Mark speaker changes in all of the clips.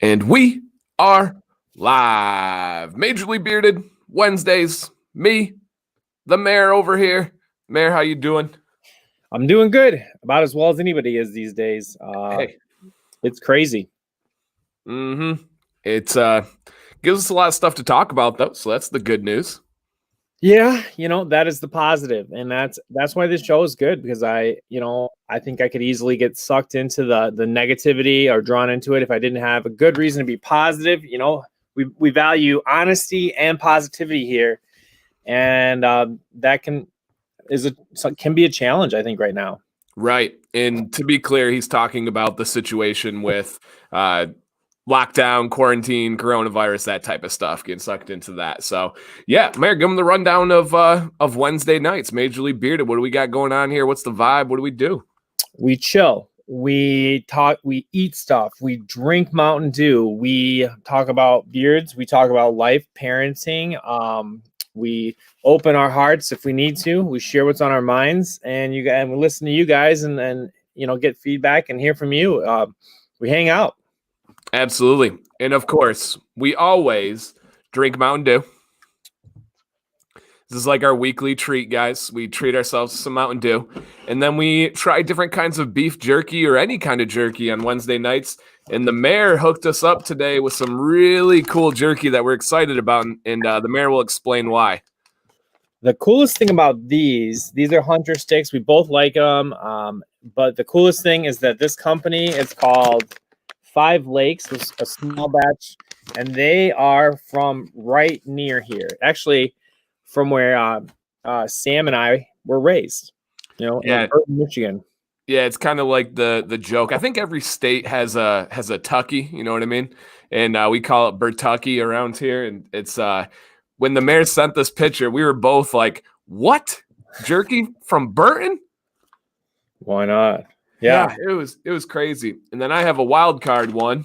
Speaker 1: And we are live. Majorly Bearded Wednesdays. Me, the mayor over here. Mayor, how you doing?
Speaker 2: I'm doing good. About as well as anybody is these days.
Speaker 1: Hey.
Speaker 2: It's crazy.
Speaker 1: It gives us a lot of stuff to talk about, though, so that's the good news.
Speaker 2: Yeah, that is the positive, and that's why this show is good, because I think I could easily get sucked into the negativity or drawn into it if I didn't have a good reason to be positive. We value honesty and positivity here, and that can be a challenge, I think, right now.
Speaker 1: Right. And to be clear, he's talking about the situation with lockdown, quarantine, coronavirus, that type of stuff, getting sucked into that. So, yeah, Mayor, give him the rundown of Wednesday nights. Majorly Bearded, what do we got going on here? What's the vibe? What do we do?
Speaker 2: We chill. We talk. We eat stuff. We drink Mountain Dew. We talk about beards. We talk about life, parenting. We open our hearts if we need to. We share what's on our minds, and we listen to you guys, and get feedback and hear from you. We hang out.
Speaker 1: Absolutely. And of course, we always drink Mountain Dew. This is like our weekly treat, guys. We treat ourselves to some Mountain Dew. And then we try different kinds of beef jerky or any kind of jerky on Wednesday nights. And the mayor hooked us up today with some really cool jerky that we're excited about. And the mayor will explain why.
Speaker 2: The coolest thing about these are Hunter sticks. We both like them. But the coolest thing is that this company is called 5 Lakes, a small batch, and they are from right near here. Actually, from where Sam and I were raised, in Michigan.
Speaker 1: Yeah, it's kind of like the joke. I think every state has a Tucky, you know what I mean? And we call it Bertucky around here. And it's when the mayor sent this picture, we were both like, "What? Jerky from Burton?
Speaker 2: Why not?"
Speaker 1: Yeah, it was crazy. And then I have a wild card one.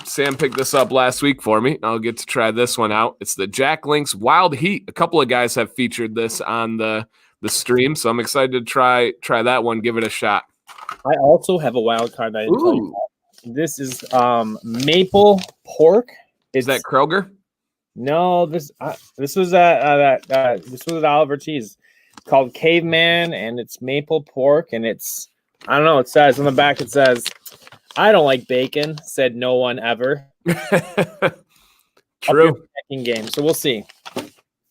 Speaker 1: Sam picked this up last week for me. I'll get to try this one out. It's the Jack Link's Wild Heat. A couple of guys have featured this on the stream, so I'm excited to try that one, give it a shot.
Speaker 2: I also have a wild card that I didn't tell you about. This is maple pork.
Speaker 1: Is that Kroger?
Speaker 2: No, this was at Oliver Cheese. It's called Caveman, and it's maple pork, and it's, I don't know, it says on the back, it says, "I don't like bacon," said no one ever.
Speaker 1: True.
Speaker 2: Game. So we'll see.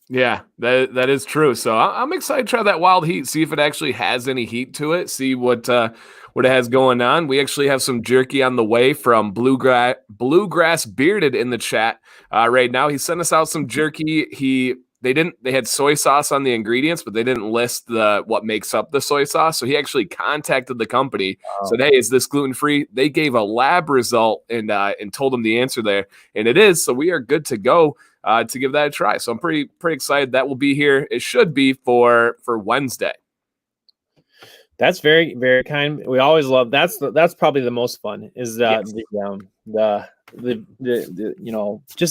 Speaker 1: Yeah, that is true. So I'm excited to try that Wild Heat, see if it actually has any heat to it, see what it has going on. We actually have some jerky on the way from Bluegrass Bearded in the chat right now. He sent us out some jerky. They had soy sauce on the ingredients, but they didn't list what makes up the soy sauce. So he actually contacted the company, said, "Hey, is this gluten-free?" They gave a lab result and told him the answer there, and it is. So we are good to go to give that a try. So I'm pretty excited. That will be here. It should be for Wednesday.
Speaker 2: That's very, very kind. We always love that's probably the most fun is just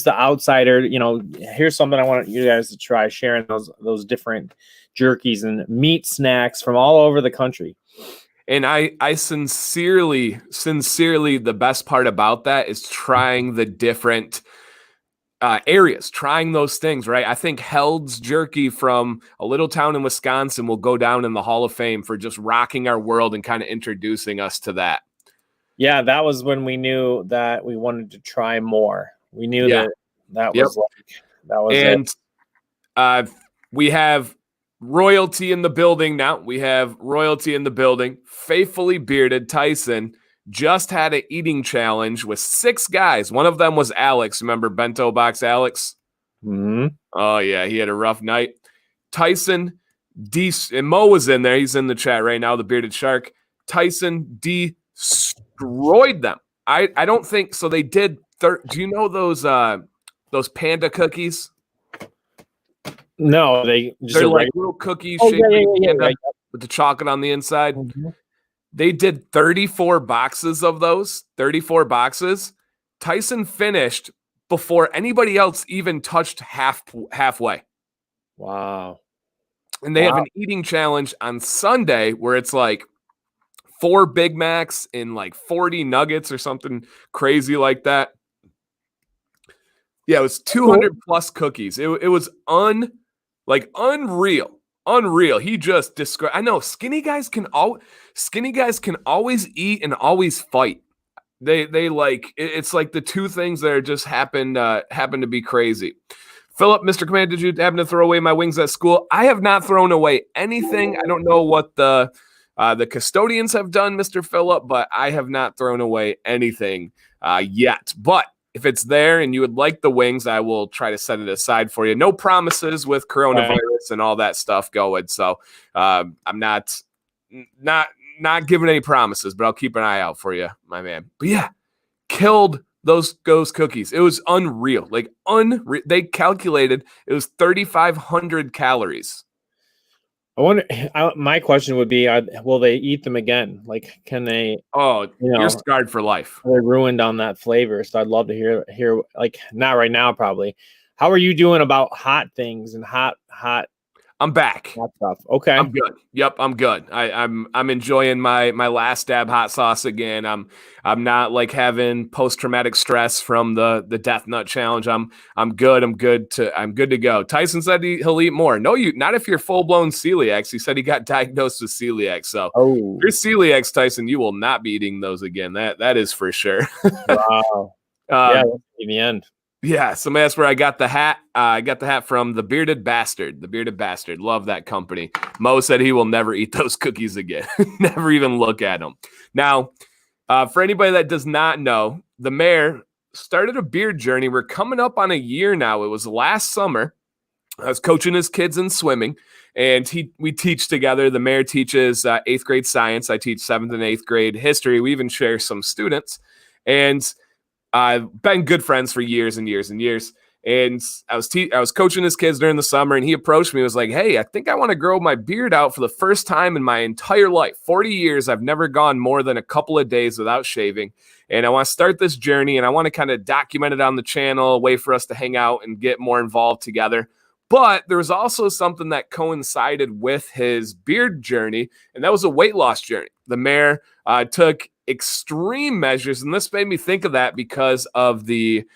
Speaker 2: the outsider. Here's something I want you guys to try, sharing those different jerkies and meat snacks from all over the country.
Speaker 1: And I sincerely, the best part about that is trying the different areas, trying those things, right? I think Held's Jerky from a little town in Wisconsin will go down in the Hall of Fame for just rocking our world and kind of introducing us to that.
Speaker 2: Yeah, that was when we knew that we wanted to try more. We knew that was
Speaker 1: it. We have royalty in the building now. We have royalty in the building. Faithfully Bearded Tyson just had an eating challenge with 6 guys. One of them was Alex. Remember Bento Box Alex?
Speaker 2: Mm-hmm.
Speaker 1: Oh, yeah. He had a rough night. Tyson, and Mo was in there. He's in the chat right now, the Bearded Shark. Tyson destroyed them. I don't think so. They did. Do you know those panda cookies?
Speaker 2: No,
Speaker 1: they're like little cookies shaped like panda with the chocolate on the inside.
Speaker 2: Mm-hmm.
Speaker 1: They did 34 boxes of those, 34 boxes. Tyson finished before anybody else even touched halfway.
Speaker 2: Wow.
Speaker 1: And they have an eating challenge on Sunday where it's like 4 Big Macs and like 40 nuggets or something crazy like that. Yeah, it was 200 plus cookies. It was unreal. Unreal. He just described. I know skinny guys can always eat and always fight. They like it's like the two things that are just happen to be crazy. Philip, Mr. Command, did you happen to throw away my wings at school? I have not thrown away anything. I don't know what the custodians have done, Mr. Philip, but I have not thrown away anything yet. But if it's there and you would like the wings, I will try to set it aside for you. No promises with coronavirus and all that stuff going. So I'm not giving any promises, but I'll keep an eye out for you, my man. But yeah, killed those ghost cookies. It was unreal. Like they calculated it was 3,500 calories.
Speaker 2: I wonder. My question would be: will they eat them again? Like, can they?
Speaker 1: Oh, you're scarred for life.
Speaker 2: They're ruined on that flavor. So I'd love to hear. Like, not right now, probably. How are you doing about hot things and hot?
Speaker 1: I'm back.
Speaker 2: Hot stuff. Okay.
Speaker 1: I'm good. Yep, I'm good. I'm enjoying my last dab hot sauce again. I'm not like having post-traumatic stress from the death nut challenge. I'm good. I'm good to go. Tyson said he'll eat more. No, not if you're full-blown celiac. He said he got diagnosed with celiac. So if you're celiac, Tyson, you will not be eating those again. That is for sure.
Speaker 2: Wow. Yeah, in the end.
Speaker 1: Yeah, somebody asked where I got the hat. I got the hat from the Bearded Bastard. The Bearded Bastard. Love that company. Mo said he will never eat those cookies again. Never even look at them. Now, for anybody that does not know, the mayor started a beard journey. We're coming up on a year now. It was last summer. I was coaching his kids in swimming, and we teach together. The mayor teaches 8th grade science. I teach 7th and 8th grade history. We even share some students. And I've been good friends for years and years and years. And I was coaching his kids during the summer, and he approached me and was like, hey, I think I want to grow my beard out for the first time in my entire life. 40 years, I've never gone more than a couple of days without shaving. And I want to start this journey, and I want to kind of document it on the channel, a way for us to hang out and get more involved together. But there was also something that coincided with his beard journey, and that was a weight loss journey. The mayor took extreme measures, and this made me think of that because of the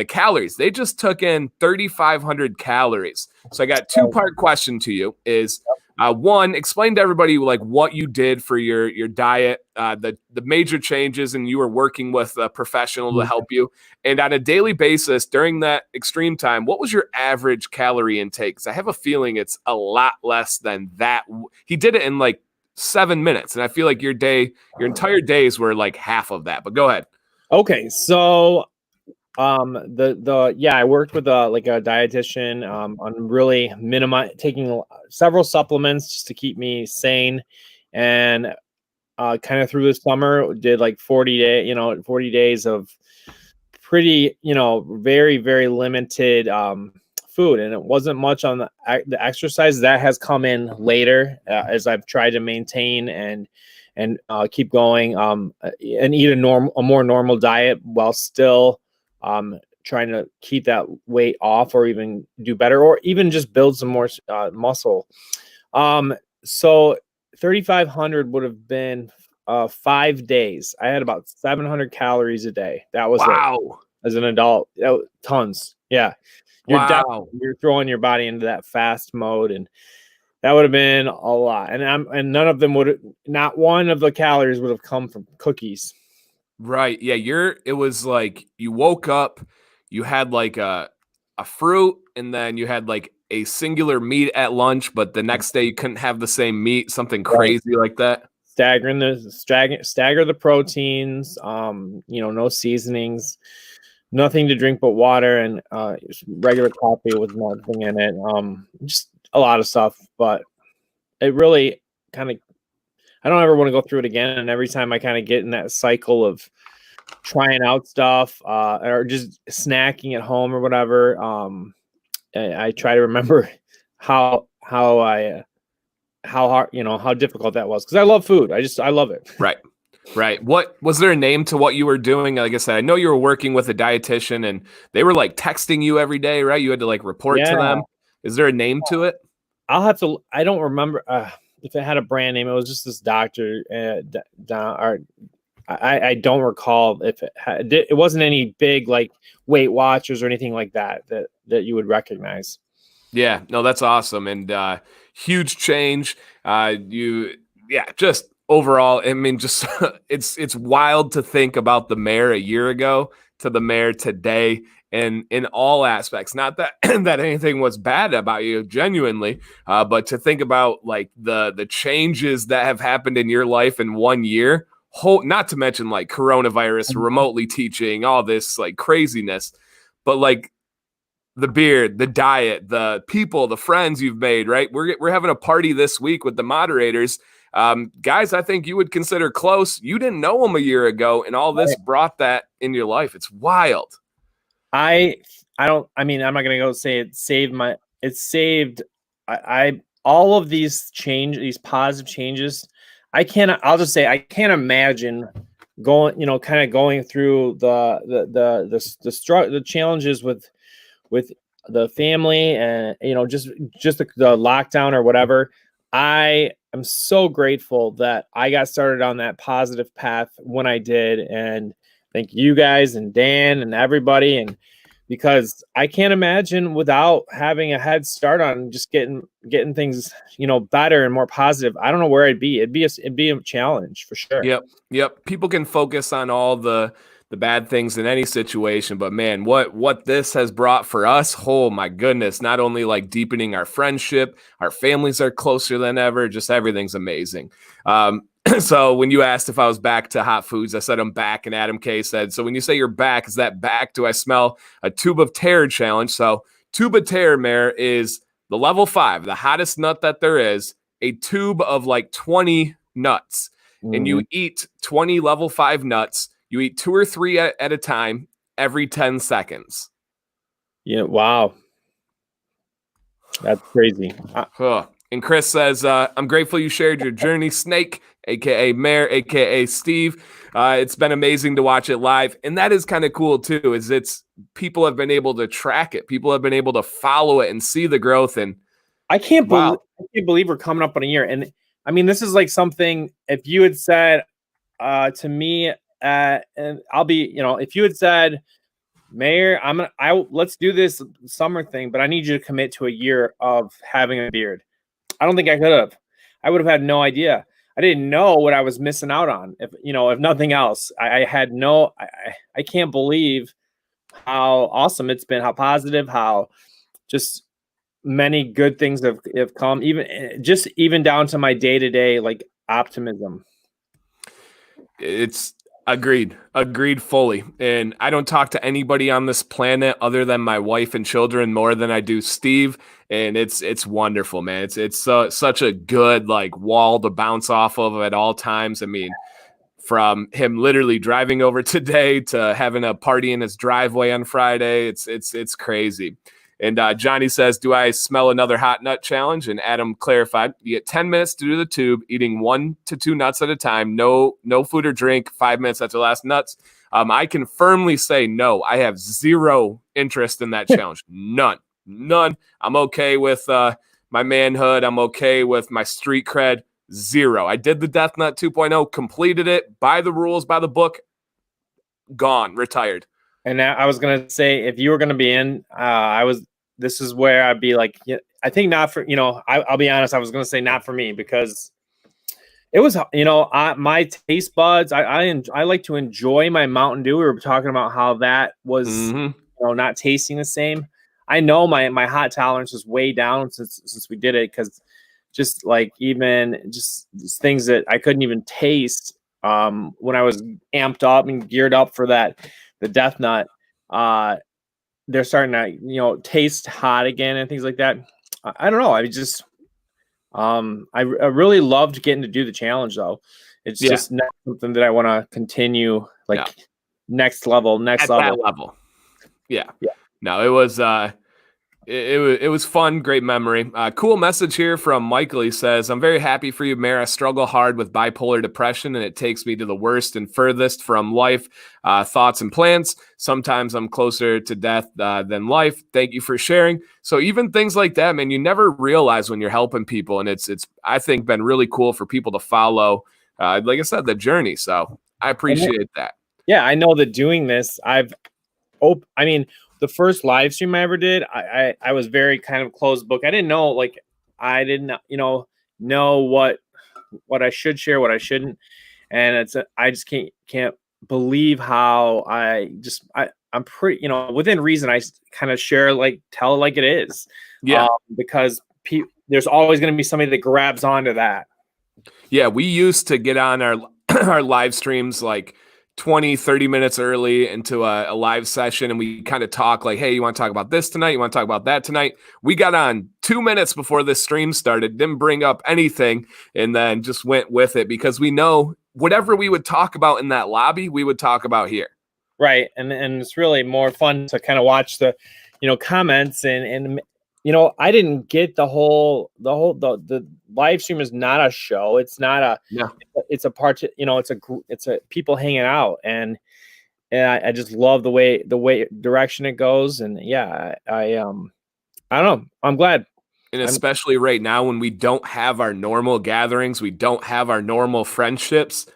Speaker 1: calories. They just took in 3,500 calories. So I got two-part question to you is, one, explain to everybody like what you did for your diet, the major changes, and you were working with a professional to help you. And on a daily basis during that extreme time, what was your average calorie intake? Because I have a feeling it's a lot less than that. He did it in like 7 minutes, and I feel like your entire days were like half of that. But go ahead.
Speaker 2: Okay, so I worked with a dietitian on really taking several supplements just to keep me sane, and kind of through the summer did like 40 days of pretty very, very limited food, and it wasn't much on the exercise. That has come in later as I've tried to maintain and keep going and eat a more normal diet while still trying to keep that weight off, or even do better, or even just build some more muscle. So 3,500 would have been 5 days. I had about 700 calories a day. That was it. As an adult. Tons. Yeah. You're throwing your body into that fast mode, and that would have been a lot. And none of them not one of the calories would have come from cookies.
Speaker 1: Right. Yeah. It was like you woke up, you had like a fruit, and then you had like a singular meat at lunch, but the next day you couldn't have the same meat, something crazy like that.
Speaker 2: Stagger the proteins, no seasonings, nothing to drink but water, and regular coffee with nothing in it. Just a lot of stuff, but it really kind of, I don't ever want to go through it again. And every time I kind of get in that cycle of trying out stuff or just snacking at home or whatever, I try to remember how hard, how difficult that was, because I love food. I love it.
Speaker 1: Right. What was there a name to what you were doing? Like I said, I know you were working with a dietitian, and they were like texting you every day, right? You had to like report to them. Is there a name to it?
Speaker 2: I don't remember if it had a brand name. It was just this doctor, I don't recall if it wasn't any big like Weight Watchers or anything like that you would recognize.
Speaker 1: Yeah, no, that's awesome. And huge change. Just overall, I mean, just it's wild to think about the mayor a year ago to the mayor today, and in all aspects. Not that that anything was bad about you, genuinely, but to think about like the changes that have happened in your life in 1 year. Not to mention like coronavirus, remotely teaching, all this like craziness, but like the beard, the diet, the people, the friends you've made, right? We're having a party this week with the moderators. Guys, I think you would consider close. You didn't know them a year ago, and all this brought that in your life. It's wild.
Speaker 2: I mean, I'm not gonna go say it saved all of these positive changes. I'll just say I can't imagine going through the challenges with the family and just the lockdown or whatever. I am so grateful that I got started on that positive path when I did, and thank you guys and Dan and everybody, and because I can't imagine without having a head start on just getting things better and more positive. I don't know where I'd be. It'd be a challenge for sure.
Speaker 1: Yep. People can focus on all the bad things in any situation, but man, what this has brought for us, oh my goodness, not only like deepening our friendship, our families are closer than ever, just everything's amazing. So when you asked if I was back to hot foods, I said I'm back, and Adam K said, so when you say you're back, is that back? Do I smell a tube of tear challenge? So tube of tear, Mayor, is the level 5, the hottest nut that there is, a tube of like 20 nuts, and you eat 20 level 5 nuts. You eat 2 or 3 at a time every 10 seconds.
Speaker 2: Yeah, wow. That's crazy.
Speaker 1: And Chris says, I'm grateful you shared your journey, Snake, a.k.a. Mayor, a.k.a. Steve. It's been amazing to watch it live. And that is kind of cool, too, is people have been able to track it. People have been able to follow it and see the growth. And
Speaker 2: I can't believe we're coming up on a year. And I mean, this is like something, if you had said to me, and I'll be, if you had said, Mayor, let's do this summer thing, but I need you to commit to a year of having a beard. I don't think I could have. I would have had no idea. I didn't know what I was missing out on. If nothing else, I can't believe how awesome it's been, how positive, how just many good things have come, even down to my day-to-day like optimism.
Speaker 1: It's agreed fully. And I don't talk to anybody on this planet other than my wife and children more than I do Steve. And it's wonderful, man. It's such a good like wall to bounce off of at all times. I mean, from him literally driving over today to having a party in his driveway on Friday, it's crazy. And Johnny says, do I smell another hot nut challenge? And Adam clarified, you get 10 minutes to do the tube, eating 1 to 2 nuts at a time, no food or drink, 5 minutes after the last nuts. I can firmly say no. I have zero interest in that challenge. None. I'm okay with my manhood. I'm okay with my street cred. Zero. I did the Death Nut 2.0, completed it, by the rules, by the book, gone, retired.
Speaker 2: And I was going to say, if you were going to be in, this is where I'd be like, I think not for, I'll be honest. I was going to say not for me because it was, my taste buds, I like to enjoy my Mountain Dew. We were talking about how that was, not tasting the same. I know my hot tolerance is way down since we did it. Cause just like, even just things that I couldn't even taste, when I was amped up and geared up for the Death Nut, they're starting to taste hot again and things like that. I don't know. I just I really loved getting to do the challenge though. It's just not something that I want to continue next level.
Speaker 1: That level. Yeah. No, it was it was fun, great memory. Cool message here from Michael. He says, I'm very happy for you, Mayor. I struggle hard with bipolar depression, and it takes me to the worst and furthest from life, thoughts and plans. Sometimes I'm closer to death than life. Thank you for sharing. So even things like that, man, you never realize when you're helping people. And it's I think, been really cool for people to follow, like I said, the journey. So I appreciate that.
Speaker 2: Yeah, I know that doing this, I mean, the first live stream I ever did, I was very kind of closed book. I didn't know, like, I didn't, know what I should share, what I shouldn't, and I just can't believe how I'm pretty, within reason, I kind of share, like, tell it like it is, because there's always going to be somebody that grabs onto that.
Speaker 1: Yeah, we used to get on our our live streams like 20-30 minutes early into a live session, and we kind of talk like, hey, you want to talk about this tonight, you want to talk about that tonight. We got on 2 minutes before this stream started, didn't bring up anything, and then just went with it because we know whatever we would talk about in that lobby, we would talk about here.
Speaker 2: Right. And it's really more fun to kind of watch the comments and I didn't get the live stream is not a show. It's not it's a part, it's a people hanging out, and I just love the way direction it goes. And yeah, I don't know. I'm glad.
Speaker 1: And especially right now when we don't have our normal gatherings, we don't have our normal friendships.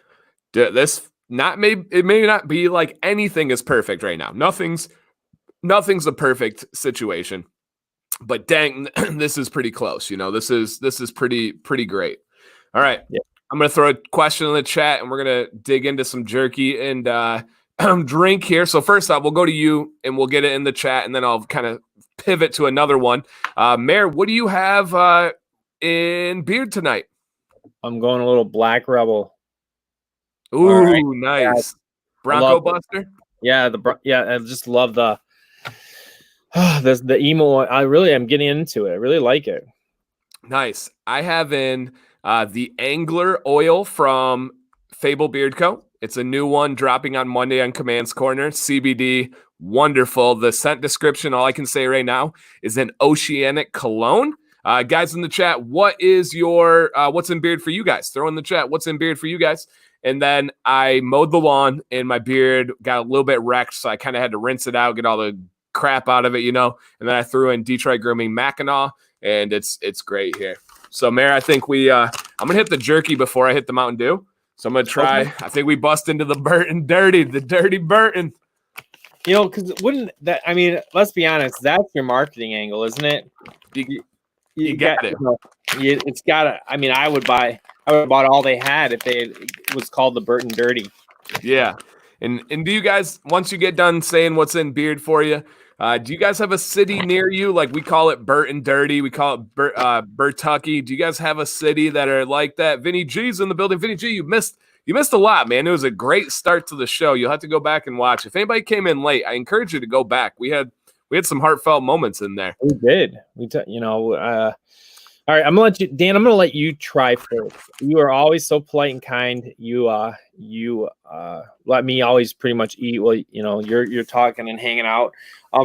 Speaker 1: It may not be like anything is perfect right now. Nothing's a perfect situation. But dang, this is pretty close. This is pretty great. All right.
Speaker 2: Yeah.
Speaker 1: I'm going to throw a question in the chat, and we're going to dig into some jerky and drink here. So first off, we'll go to you, and we'll get it in the chat, and then I'll kind of pivot to another one. Mayor, what do you have in beard tonight?
Speaker 2: I'm going a little Black Rebel.
Speaker 1: Ooh, right. Nice. Yeah. Bronco Buster?
Speaker 2: Yeah, I just love the emo. I really am getting into it. I really like it.
Speaker 1: Nice. I have in the Angler Oil from Fable Beard Co. It's a new one dropping on Monday on Command's Corner. CBD, wonderful. The scent description, all I can say right now, is an oceanic cologne. Guys in the chat, what is your what's in beard for you guys? Throw in the chat what's in beard for you guys. And then I mowed the lawn, and my beard got a little bit wrecked, so I kind of had to rinse it out, get all the crap out of it, And then I threw in Detroit Grooming Mackinac, and it's great here. So, Mayor, I think I'm gonna hit the jerky before I hit the Mountain Dew. So I'm gonna try. Okay. I think we bust into the Burton Dirty, the Dirty Burton.
Speaker 2: Because wouldn't that? I mean, let's be honest. That's your marketing angle, isn't it?
Speaker 1: You got it.
Speaker 2: It's gotta. I mean, I would have bought all they had if it was called the Burton Dirty.
Speaker 1: Yeah. And do you guys, once you get done saying what's in beard for you, do you guys have a city near you? Like we call it Burton Dirty. We call it Burtucky. Do you guys have a city that are like that? Vinny G's in the building. Vinny G, you missed a lot, man. It was a great start to the show. You'll have to go back and watch. If anybody came in late, I encourage you to go back. We had some heartfelt moments in there.
Speaker 2: We did. All right, I'm gonna let you, Dan. I'm gonna let you try first. You are always so polite and kind. You let me always pretty much eat while you're talking and hanging out.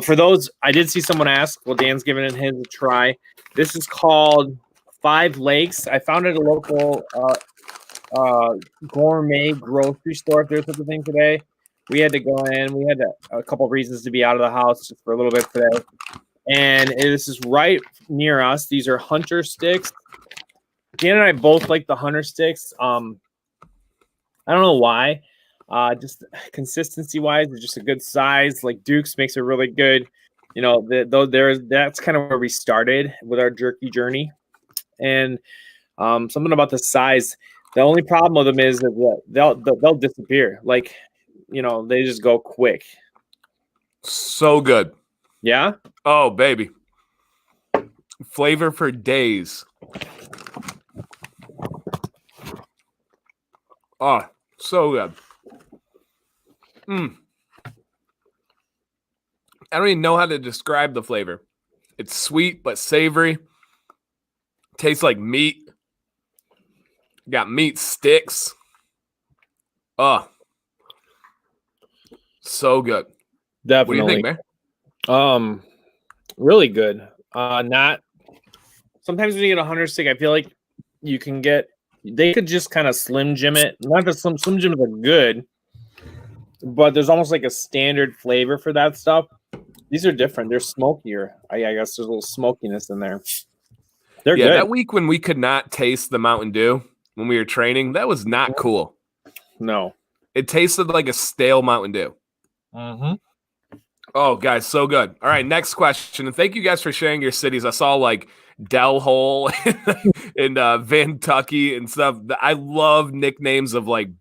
Speaker 2: For those, I did see someone ask. Well, Dan's giving it his a try. This is called 5 Lakes. I found it at a local gourmet grocery store. If there's such a thing today, we had to go in. We had a couple of reasons to be out of the house just for a little bit today. And this is right near us. These are hunter sticks. Dan and I both like the hunter sticks. I don't know why. Just consistency wise, they're just a good size. Like Duke's makes it really good. That's kind of where we started with our jerky journey. And something about the size. The only problem with them is that they'll disappear. Like, they just go quick.
Speaker 1: So good.
Speaker 2: Yeah?
Speaker 1: Oh, baby. Flavor for days. Oh, so good. I don't even know how to describe the flavor. It's sweet but savory. Tastes like meat. Got meat sticks. Oh. So good.
Speaker 2: Definitely.
Speaker 1: What do you think, man?
Speaker 2: Really good. Not sometimes when you get a hunter stick, I feel like they could just kind of Slim Jim it. Not that Slim Jims are good, but there's almost like a standard flavor for that stuff. These are different. They're smokier. I guess there's a little smokiness in there. They're good.
Speaker 1: That week when we could not taste the Mountain Dew when we were training, that was not cool.
Speaker 2: No.
Speaker 1: It tasted like a stale Mountain Dew.
Speaker 2: Mm-hmm.
Speaker 1: Oh, guys, so good. All right, next question. And thank you guys for sharing your cities. I saw like Del Hole and Vantucky and stuff. I love nicknames of like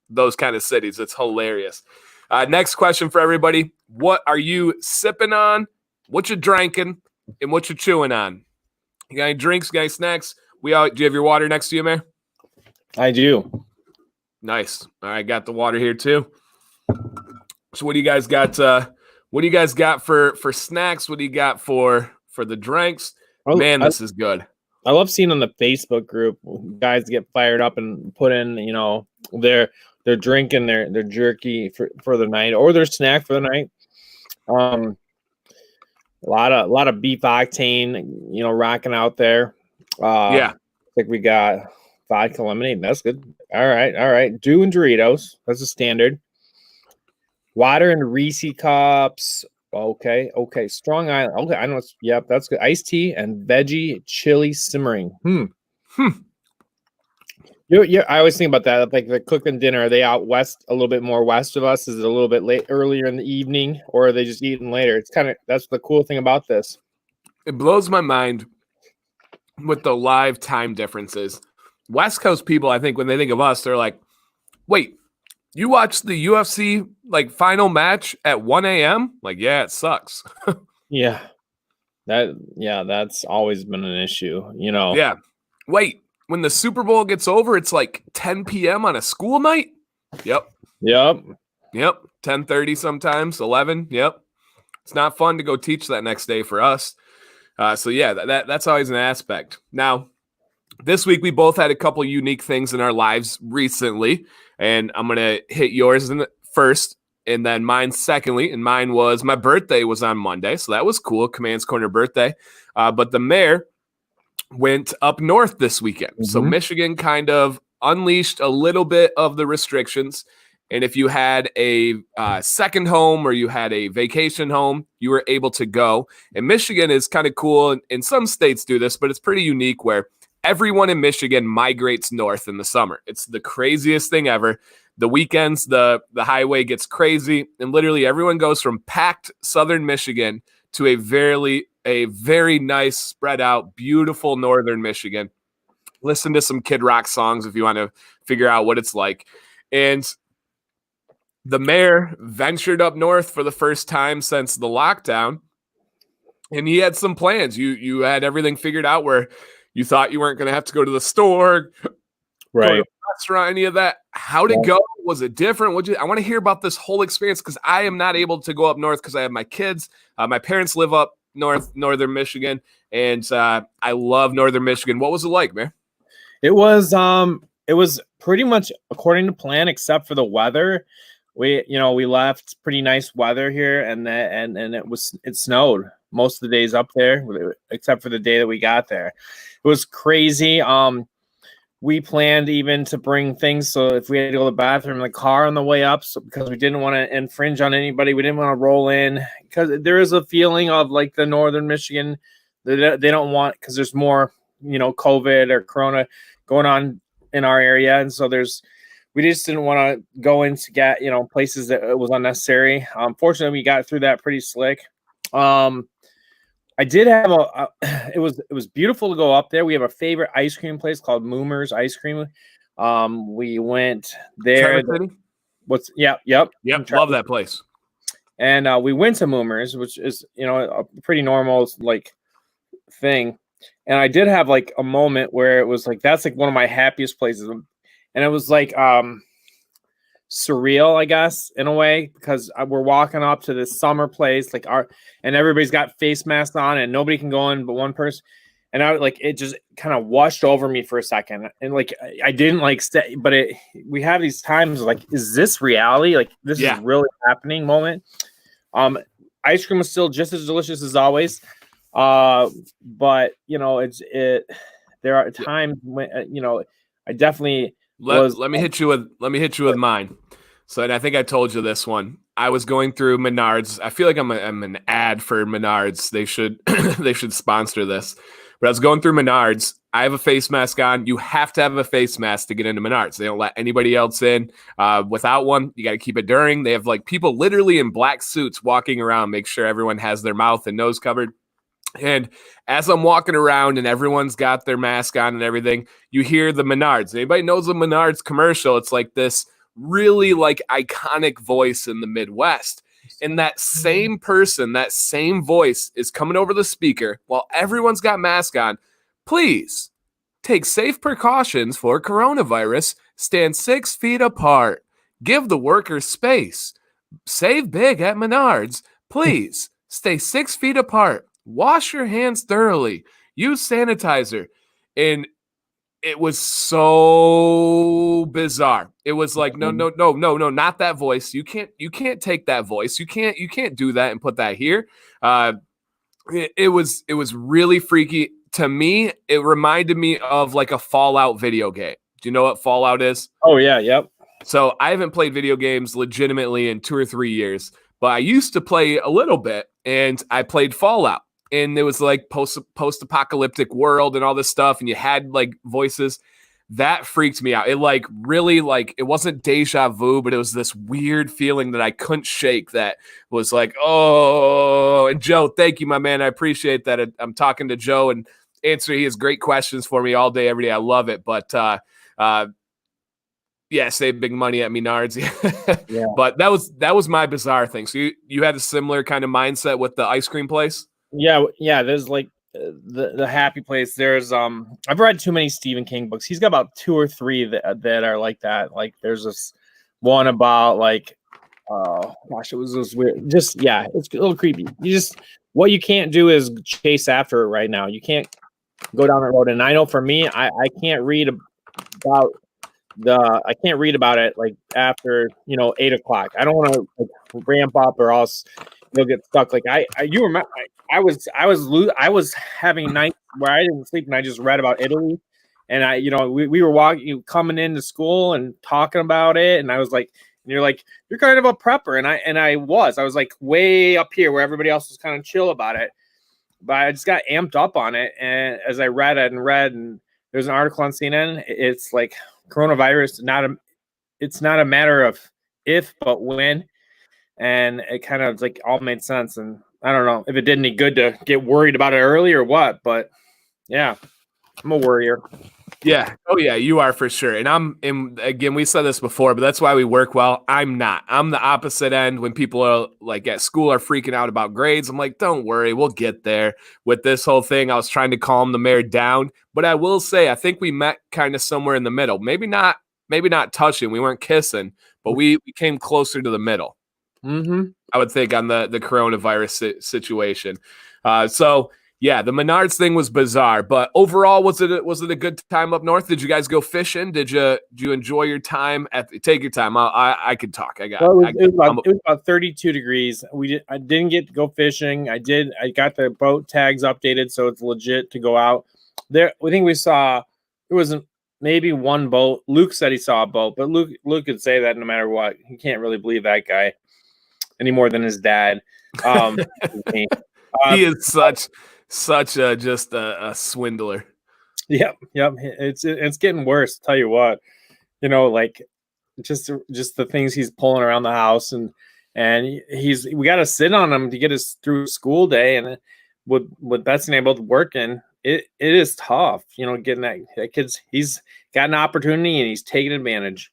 Speaker 1: those kind of cities. It's hilarious. Next question for everybody. What are you sipping on? What you drinking? And what you chewing on? You got any drinks? You got any snacks? Do you have your water next to you, man?
Speaker 2: I do.
Speaker 1: Nice. All right, got the water here too. So what do you guys got? What do you guys got for snacks? What do you got for the drinks? Man, this is good.
Speaker 2: I love seeing on the Facebook group guys get fired up and put in, their drinking their jerky for the night or their snack for the night. A lot of beef octane, rocking out there.
Speaker 1: Yeah.
Speaker 2: I think we got vodka lemonade. That's good. All right. Dew and Doritos. That's a standard. Water and Reese cups. Okay. Strong Island. Okay, I know. Yep, that's good. Iced tea and veggie chili simmering. Yeah, I always think about that. Like the cooking dinner, are they out west, a little bit more west of us? Is it a little bit earlier in the evening, or are they just eating later? That's the cool thing about this.
Speaker 1: It blows my mind with the live time differences. West Coast people, I think when they think of us, they're like, wait, you watched the UFC like final match at 1 a.m.? Like, yeah, it sucks.
Speaker 2: Yeah. That's always been an issue,
Speaker 1: Yeah. Wait, when the Super Bowl gets over, it's like 10 p.m. on a school night? Yep. 10:30 sometimes, 11. Yep. It's not fun to go teach that next day for us. So yeah, that's always an aspect. Now, this week we both had a couple unique things in our lives recently, and I'm going to hit yours first and then mine secondly. And mine was my birthday was on Monday, so that was cool. Command's Corner birthday. But the mayor went up north this weekend. Mm-hmm. So Michigan kind of unleashed a little bit of the restrictions. And if you had a second home or you had a vacation home, you were able to go. And Michigan is kind of cool. And some states do this, but it's pretty unique where everyone in Michigan migrates north in the summer. It's the craziest thing ever. The weekends, the highway gets crazy, and literally everyone goes from packed southern Michigan to a very nice, spread out, beautiful northern Michigan. Listen to some Kid Rock songs if you want to figure out what it's like. And the mayor ventured up north for the first time since the lockdown, and he had some plans. You had everything figured out where you thought you weren't going to have to go to the store,
Speaker 2: right?
Speaker 1: Go to a restaurant, any of that. How'd it go? Was it different? I want to hear about this whole experience because I am not able to go up north because I have my kids. My parents live up northern Michigan, and I love northern Michigan. What was it like, man?
Speaker 2: It was pretty much according to plan, except for the weather. We left pretty nice weather here, and it snowed most of the days up there, except for the day that we got there. It was crazy. We planned even to bring things, so if we had to go to the bathroom in the car on the way up, so because we didn't want to infringe on anybody, we didn't want to roll in, because there is a feeling of like the northern Michigan, they don't want, because there's more, COVID or Corona going on in our area, and so we just didn't want to go in to get, places that it was unnecessary. Fortunately, we got through that pretty slick. I did have it was beautiful to go up there. We have a favorite ice cream place called Moomer's Ice Cream. We went there. Yep.
Speaker 1: Love that place.
Speaker 2: And we went to Moomer's, which is, a pretty normal like thing. And I did have like a moment where it was like, that's like one of my happiest places. And it was like surreal, I guess, in a way, because we're walking up to this summer place, and everybody's got face masks on, and nobody can go in but one person. And it just kind of washed over me for a second, and like I didn't like stay, but we have these times like, is this reality? Like this is really happening moment. Ice cream was still just as delicious as always, but there are times when I definitely.
Speaker 1: Let me hit you with mine. So, and I think I told you this one. I was going through Menards. I feel like I'm an ad for Menards. They should sponsor this. But I was going through Menards. I have a face mask on. You have to have a face mask to get into Menards. They don't let anybody else in without one. You got to keep it during. They have like people literally in black suits walking around, make sure everyone has their mouth and nose covered. And as I'm walking around and everyone's got their mask on and everything, you hear the Menards. Anybody knows the Menards commercial? It's like this really like iconic voice in the Midwest. And that same person, that same voice is coming over the speaker while everyone's got masks on. Please take safe precautions for coronavirus. Stand 6 feet apart. Give the workers space. Save big at Menards. Please stay 6 feet apart. Wash your hands thoroughly. Use sanitizer. And it was so bizarre. It was like, no, not that voice. You can't take that voice. You can't do that and put that here. It was really freaky. To me, it reminded me of like a Fallout video game. Do you know what Fallout is?
Speaker 2: Oh yeah, yep.
Speaker 1: So I haven't played video games legitimately in 2 or 3 years, but I used to play a little bit, and I played Fallout. And it was like post-apocalyptic world and all this stuff, and you had like voices. That freaked me out. It like really like it wasn't deja vu, but it was this weird feeling that I couldn't shake. That was like, oh. And Joe, thank you, my man. I appreciate that. I'm talking to Joe and answering his great questions for me all day, every day. I love it. But yeah, save big money at Menards. Yeah. But that was my bizarre thing. So you had a similar kind of mindset with the ice cream place?
Speaker 2: Yeah. There's like the happy place. There's I've read too many Stephen King books. He's got about 2 or 3 that are like that. Like there's this one about like it was this weird. Just yeah, it's a little creepy. What you can't do is chase after it right now. You can't go down that road. And I know for me, I can't read about it like after 8 o'clock. I don't want to like, ramp up or else you'll get stuck. Like you remember, I was having nights where I didn't sleep and I just read about Italy, and we were coming into school and talking about it, and I was like, and you're like, you're kind of a prepper, and I was like way up here where everybody else was kind of chill about it, but I just got amped up on it, and as I read and there's an article on CNN, it's like coronavirus, it's not a matter of if but when. And it kind of like all made sense. And I don't know if it did any good to get worried about it early or what, but yeah, I'm a worrier.
Speaker 1: Yeah. Oh yeah, you are for sure. And again, we said this before, but that's why we work well. I'm not. I'm the opposite end. When people are like at school are freaking out about grades, I'm like, don't worry, we'll get there. With this whole thing, I was trying to calm the mayor down, but I will say, I think we met kind of somewhere in the middle. Maybe not touching. We weren't kissing, but we came closer to the middle.
Speaker 2: Mm-hmm.
Speaker 1: I would think on the coronavirus situation. So yeah, the Menards thing was bizarre, but overall, was it a good time up north? Did you guys go fishing? Did you enjoy your time? Take your time. I could talk. It
Speaker 2: was about 32 degrees. I didn't get to go fishing. I got the boat tags updated, so it's legit to go out. There, I think we saw there was maybe one boat. Luke said he saw a boat, but Luke could say that no matter what. He can't really believe that guy any more than his dad.
Speaker 1: He is such a swindler.
Speaker 2: Yep. It's getting worse. I'll tell you what, like just the things he's pulling around the house, and we got to sit on him to get us through school day, and with Betsy able to work in, it is tough, getting that kid's, he's got an opportunity and he's taking advantage.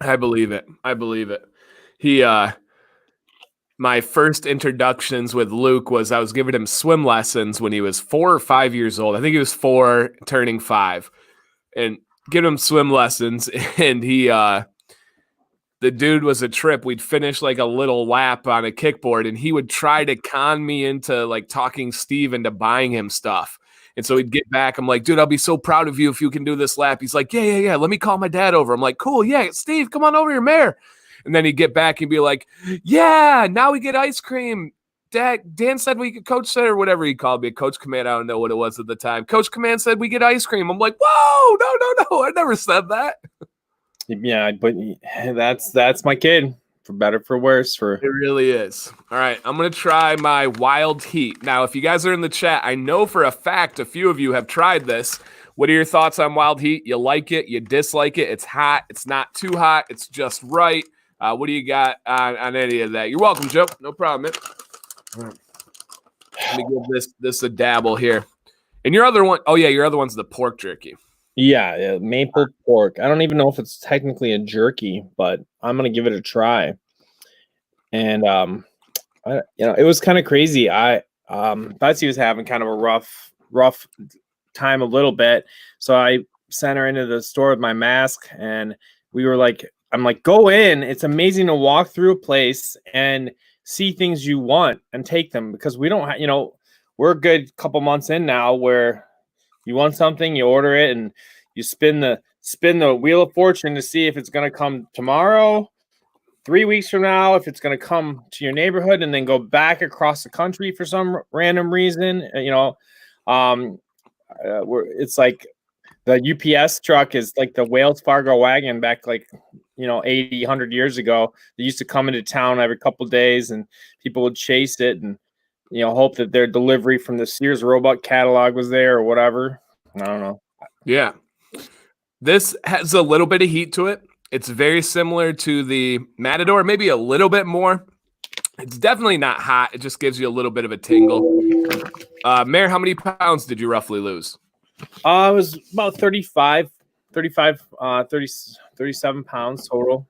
Speaker 1: I believe it. He my first introductions with Luke was I was giving him swim lessons when he was 4 or 5 years old. I think he was 4 turning 5, and giving him swim lessons. And the dude was a trip. We'd finish like a little lap on a kickboard, and he would try to con me into like talking Steve into buying him stuff. And so he'd get back. I'm like, dude, I'll be so proud of you if you can do this lap. He's like, yeah. Let me call my dad over. I'm like, cool. Yeah, Steve, come on over here, Mayor. And then he'd get back and be like, yeah, now we get ice cream. Dan said Coach said, or whatever he called me, Coach Command, I don't know what it was at the time. Coach Command said we get ice cream. I'm like, whoa, no, I never said that.
Speaker 2: Yeah, but that's my kid. for better, for worse.
Speaker 1: It really is. All right, I'm going to try my Wild Heat. Now, if you guys are in the chat, I know for a fact a few of you have tried this. What are your thoughts on Wild Heat? You like it? You dislike it? It's hot. It's not too hot. It's just right. What do you got on any of that? You're welcome, Joe. No problem, man. Let me give this a dabble here. And your other one, oh yeah, your other one's the pork jerky.
Speaker 2: Yeah, maple pork. I don't even know if it's technically a jerky, but I'm gonna give it a try. And it was kind of crazy. Betsy was having kind of a rough time a little bit, so I sent her into the store with my mask, and I'm like, go in. It's amazing to walk through a place and see things you want and take them, because we don't, we're a good couple months in now where you want something, you order it, and you spin the wheel of fortune to see if it's going to come tomorrow, 3 weeks from now, if it's going to come to your neighborhood, and then go back across the country for some random reason. It's like the UPS truck is like the Wells Fargo wagon back 80, 100 years ago. They used to come into town every couple of days, and people would chase it and hope that their delivery from the Sears Roebuck catalog was there or whatever. I don't know.
Speaker 1: Yeah. This has a little bit of heat to it. It's very similar to the Matador, maybe a little bit more. It's definitely not hot. It just gives you a little bit of a tingle. Mayor, how many pounds did you roughly lose?
Speaker 2: It was about 37 pounds total.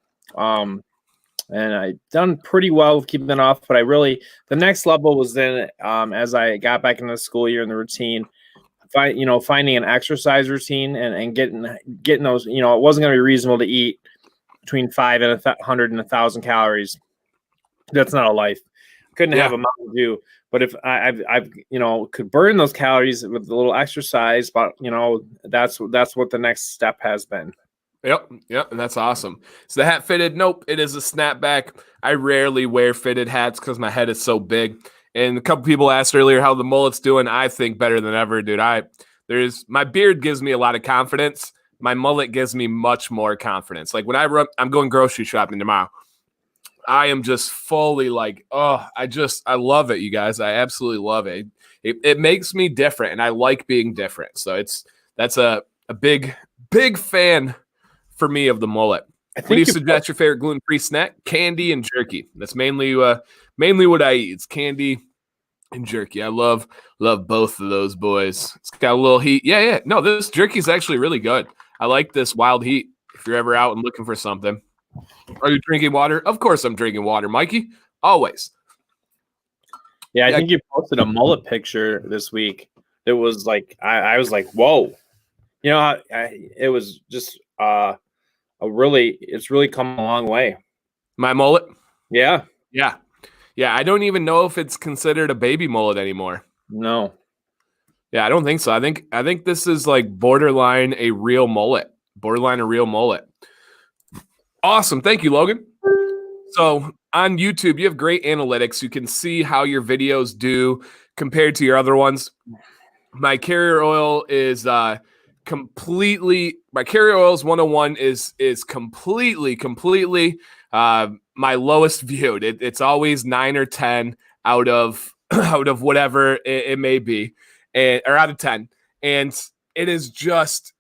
Speaker 2: And I done pretty well with keeping it off, but the next level was then, as I got back into the school year and the routine, finding an exercise routine and getting those, it wasn't going to be reasonable to eat between 500 and 1,000 calories. That's not a life. Couldn't have a Mountain Dew, but if I've could burn those calories with a little exercise, but that's what the next step has been.
Speaker 1: Yep, and that's awesome. So the hat fitted? Nope, it is a snapback. I rarely wear fitted hats because my head is so big. And a couple people asked earlier how the mullet's doing. I think better than ever, dude. My beard gives me a lot of confidence. My mullet gives me much more confidence. Like when I'm going grocery shopping tomorrow, I am just fully like, I love it, you guys. I absolutely love it. It makes me different, and I like being different. So that's a big fan for me of the mullet. What do you suggest your favorite gluten-free snack? Candy and jerky. That's mainly what I eat. It's candy and jerky. I love both of those boys. It's got a little heat. Yeah. No, this jerky is actually really good. I like this Wild Heat. If you're ever out and looking for something. Are you drinking water? Of course I'm drinking water, Mikey. Always.
Speaker 2: Yeah, I think you posted a mullet picture this week. It was like I was like, whoa. It was just it's really come a long way. My mullet?
Speaker 1: Yeah. I don't even know if it's considered a baby mullet anymore.
Speaker 2: No.
Speaker 1: Yeah, I don't think so. I think this is like borderline a real mullet. Awesome. Thank you, Logan. So on YouTube, you have great analytics. You can see how your videos do compared to your other ones. My carrier oil is my carrier oils 101 is completely my lowest viewed. It's always 9 or 10 out of whatever it may be, or out of 10, and it is just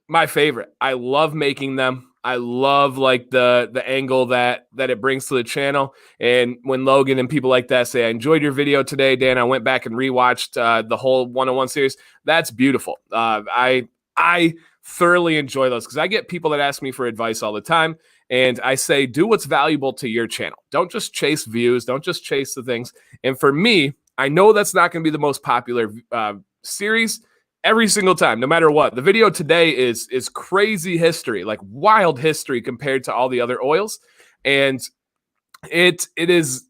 Speaker 1: my favorite. I love making them. I love like the angle that it brings to the channel. And when Logan and people like that say, I enjoyed your video today, Dan, I went back and rewatched the whole 101 series. That's beautiful. I thoroughly enjoy those because I get people that ask me for advice all the time. And I say, do what's valuable to your channel. Don't just chase views. Don't just chase the things. And for me, I know that's not going to be the most popular series every single time, no matter what. The video today is crazy history, like wild history compared to all the other oils. And it is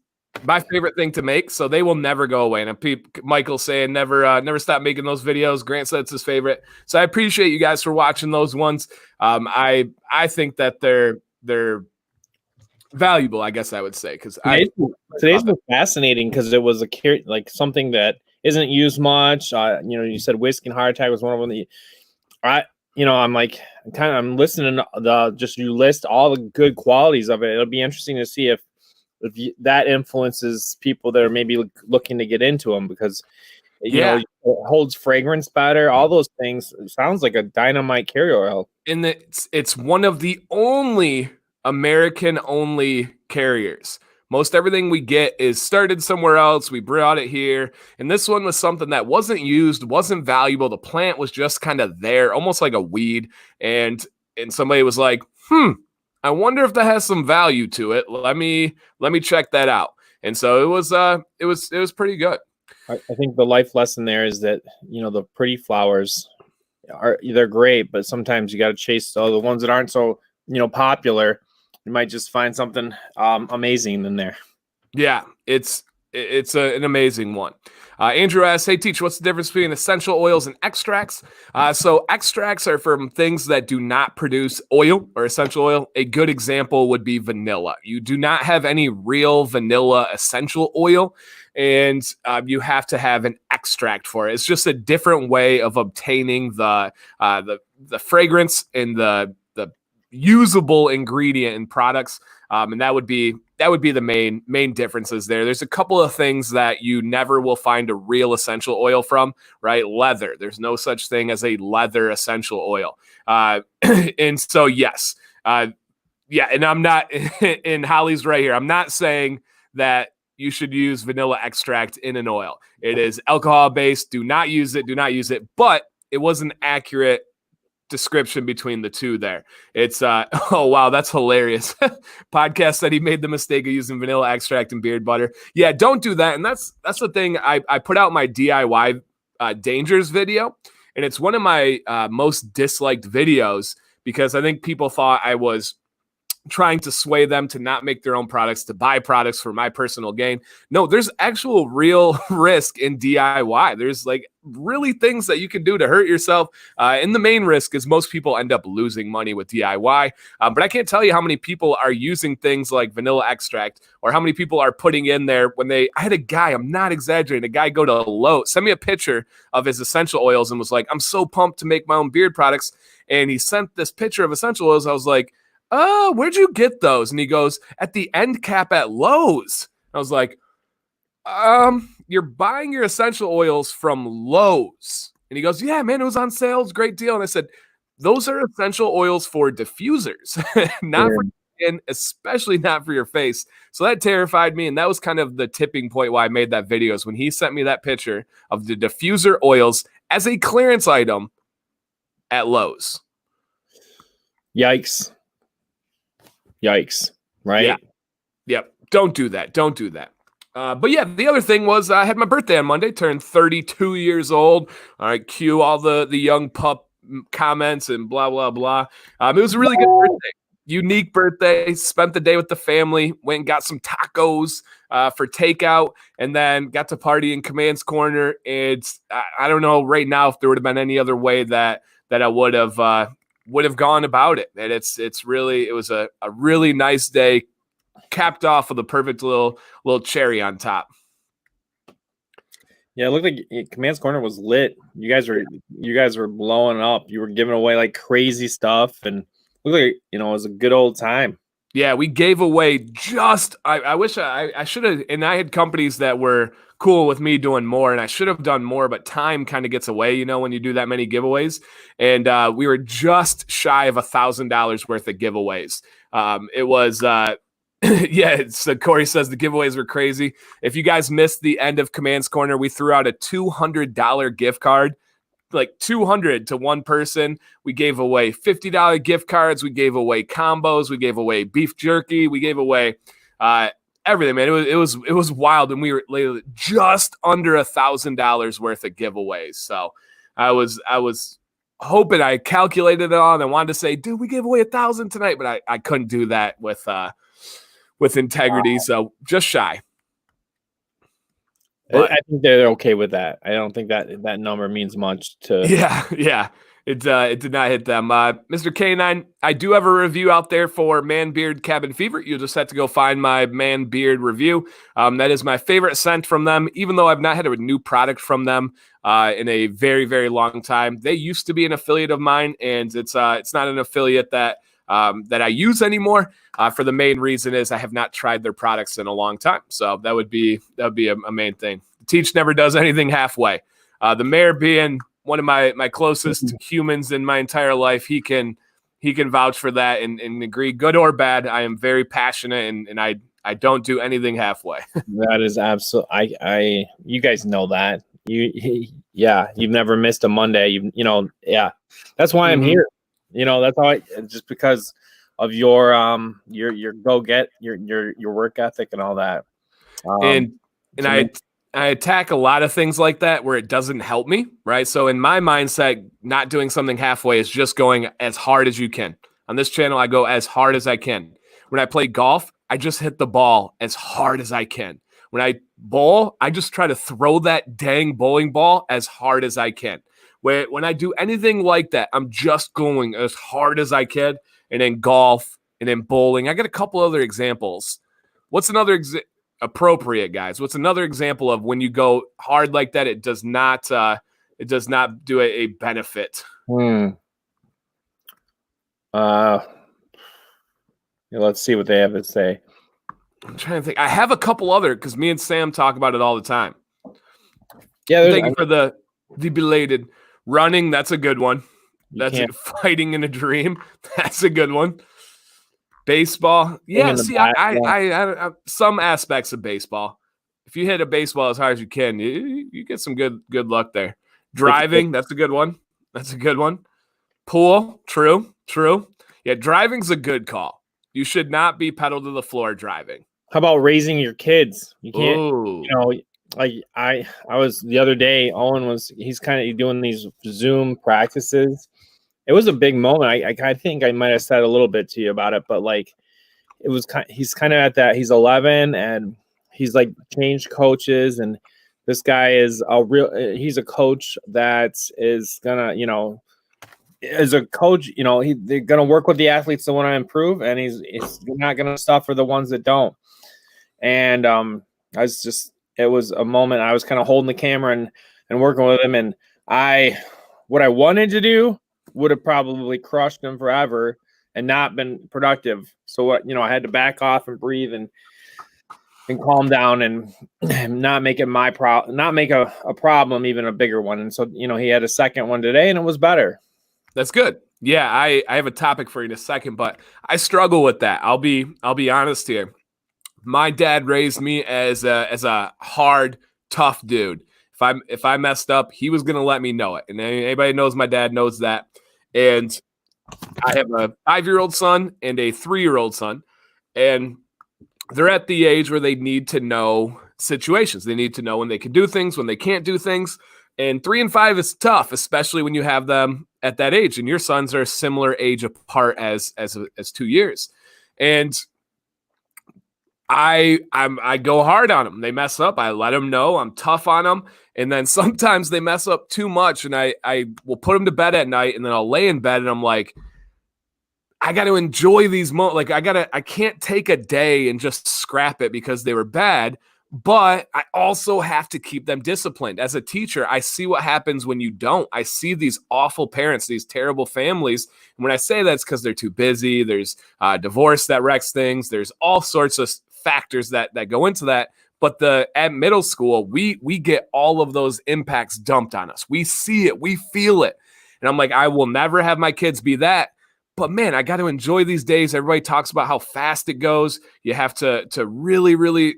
Speaker 1: my favorite thing to make, so they will never go away. And Michael's saying never stop making those videos. Grant said it's his favorite. So I appreciate you guys for watching those ones. I think that they're valuable, I guess I would say, because
Speaker 2: today's been fascinating because it was something that isn't used much. You said whiskey and heart attack was one of them. I'm like, I'm listening to just you list all the good qualities of it. It'll be interesting to see if that influences people that are maybe looking to get into them, because you know, it holds fragrance better, all those things. It sounds like a dynamite carrier oil.
Speaker 1: And it's one of the only American only carriers. Most everything we get is started somewhere else. We brought it here. And this one was something that wasn't used, wasn't valuable. The plant was just kind of there, almost like a weed. And somebody was like, I wonder if that has some value to it. Let me check that out. And so it was pretty good.
Speaker 2: I think the life lesson there is that, you know, the pretty flowers they're great, but sometimes you got to chase the ones that aren't so, you know, popular. You might just find something amazing in there.
Speaker 1: Yeah, it's an amazing one. Andrew asks, hey, teacher, what's the difference between essential oils and extracts? So extracts are from things that do not produce oil or essential oil. A good example would be vanilla. You do not have any real vanilla essential oil, and you have to have an extract for it. It's just a different way of obtaining the fragrance and the usable ingredient in products. And that would be the main differences there. There's a couple of things that you never will find a real essential oil from, right? Leather. There's no such thing as a leather essential oil. And so, yes. Yeah. And I'm not, and Holly's right here. I'm not saying that you should use vanilla extract in an oil. It is alcohol based. Do not use it. But it was an accurate description between the two there. It's oh wow, that's hilarious. Podcast said he made the mistake of using vanilla extract and beard butter. Yeah, don't do that. And that's the thing. I put out my DIY dangers video, and it's one of my most disliked videos because I think people thought I was trying to sway them to not make their own products, to buy products for my personal gain. No, there's actual real risk in DIY. There's like really things that you can do to hurt yourself. And the main risk is most people end up losing money with DIY. But I can't tell you how many people are using things like vanilla extract, or how many people are putting in there when I had a guy, I'm not exaggerating, a guy go to Lowe's, send me a picture of his essential oils and was like, I'm so pumped to make my own beard products. And he sent this picture of essential oils. I was like, oh, where'd you get those? And he goes, at the end cap at Lowe's. I was like, you're buying your essential oils from Lowe's. And he goes, yeah, man, it was on sale. It's a great deal. And I said, those are essential oils for diffusers, not for skin, especially not for your face. So that terrified me. And that was kind of the tipping point why I made that video, is when he sent me that picture of the diffuser oils as a clearance item at Lowe's.
Speaker 2: Yikes. Right?
Speaker 1: Yeah. Yep. Don't do that. But yeah, the other thing was I had my birthday on Monday, turned 32 years old. All right, cue all the young pup comments and blah, blah, blah. It was a really good birthday. Unique birthday. Spent the day with the family. Went and got some tacos for takeout, and then got to party in Command's Corner. It's I don't know right now if there would have been any other way that I would have gone about it. And it was a really nice day, capped off with a perfect little cherry on top.
Speaker 2: Yeah, it looked like Command's Corner was lit. You guys were blowing up. You were giving away like crazy stuff, and it looked like, you know, it was a good old time.
Speaker 1: Yeah, we gave away I wish I should have, and I had companies that were cool with me doing more, and I should have done more, but time kind of gets away, you know, when you do that many giveaways. And we were just shy of $1,000 worth of giveaways. It was, yeah, so Corey says the giveaways were crazy. If you guys missed the end of Command's Corner, we threw out a $200 gift card, like 200 to one person. We gave away $50 gift cards. We gave away combos. We gave away beef jerky. We gave away everything, man. It was wild, and we were literally just under $1,000 worth of giveaways. So I was hoping, I calculated it on. I wanted to say, dude, we gave away 1,000 tonight, but I couldn't do that with integrity. Wow. So just shy.
Speaker 2: But I think they're okay with that. I don't think that number means much to.
Speaker 1: Yeah. It did not hit them. Mr. K9, I do have a review out there for Man Beard Cabin Fever. You'll just have to go find my Man Beard review. That is my favorite scent from them, even though I've not had a new product from them in a very, very long time. They used to be an affiliate of mine, and it's not an affiliate that I use anymore. For the main reason is I have not tried their products in a long time. So that would be a main thing. Teach never does anything halfway. The mayor being one of my closest humans in my entire life, he can vouch for that and agree, good or bad. I am very passionate and I don't do anything halfway.
Speaker 2: That is absolutely. I you guys know that you've never missed a Monday. Yeah. That's why I'm here. That's how just because of your go get your work ethic and all that.
Speaker 1: And I attack a lot of things like that where it doesn't help me, right? So in my mindset, not doing something halfway is just going as hard as you can. On this channel, I go as hard as I can. When I play golf, I just hit the ball as hard as I can. When I bowl, I just try to throw that dang bowling ball as hard as I can. When I do anything like that, I'm just going as hard as I can. And in golf and in bowling, I got a couple other examples. What's another appropriate, guys? What's another example of when you go hard like that, it does not do a benefit?
Speaker 2: Let's see what they have to say.
Speaker 1: I'm trying to think. I have a couple other because me and Sam talk about it all the time.
Speaker 2: Yeah,
Speaker 1: thank you for the belated running. That's a good one. That's it. Fighting in a dream. That's a good one. Baseball. Yeah, see, I some aspects of baseball. If you hit a baseball as hard as you can, you get some good luck there. Driving, that's a good one. That's a good one. Pool, true. Yeah, driving's a good call. You should not be pedal to the floor driving.
Speaker 2: How about raising your kids? You can't.
Speaker 1: Ooh.
Speaker 2: I was the other day. He's kind of doing these Zoom practices. It was a big moment. I think I might have said a little bit to you about it, but he's kind of at that. He's 11 and he's changed coaches, and this guy is he's a coach that is gonna, as a coach, they're gonna work with the athletes that want to improve, and he's not gonna suffer the ones that don't. And it was a moment I was kind of holding the camera and working with him, and what I wanted to do would have probably crushed him forever and not been productive. So I had to back off and breathe and calm down and not make it not make a problem, even a bigger one. And so, he had a second one today and it was better.
Speaker 1: That's good. Yeah. I have a topic for you in a second, but I struggle with that. I'll be honest here. My dad raised me as a hard, tough dude. If I messed up, he was going to let me know it. And anybody knows my dad knows that. And I have a 5-year-old son and a 3-year-old son, and they're at the age where they need to know situations. They need to know when they can do things, when they can't do things. And 3 and 5 is tough, especially when you have them at that age. And your sons are a similar age apart as 2 years. And I go hard on them. They mess up. I let them know I'm tough on them. And then sometimes they mess up too much, and I will put them to bed at night, and then I'll lay in bed, and I'm like, I got to enjoy these moments. I can't take a day and just scrap it because they were bad, but I also have to keep them disciplined. As a teacher, I see what happens when you don't. I see these awful parents, these terrible families. And when I say that, it's because they're too busy. There's divorce that wrecks things. There's all sorts of factors that go into that. But at middle school, we get all of those impacts dumped on us. We see it, we feel it. And I'm like, I will never have my kids be that. But man, I got to enjoy these days. Everybody talks about how fast it goes. You have to really, really,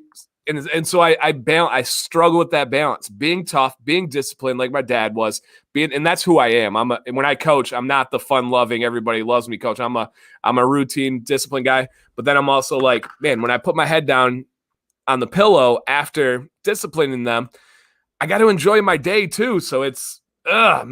Speaker 1: and so I struggle with that balance. Being tough, being disciplined, like my dad was, and that's who I am. When I coach, I'm not the fun-loving, everybody loves me coach. I'm a routine, disciplined guy. But then I'm also like, man, when I put my head down on the pillow after disciplining them, I got to enjoy my day too. So it's tough.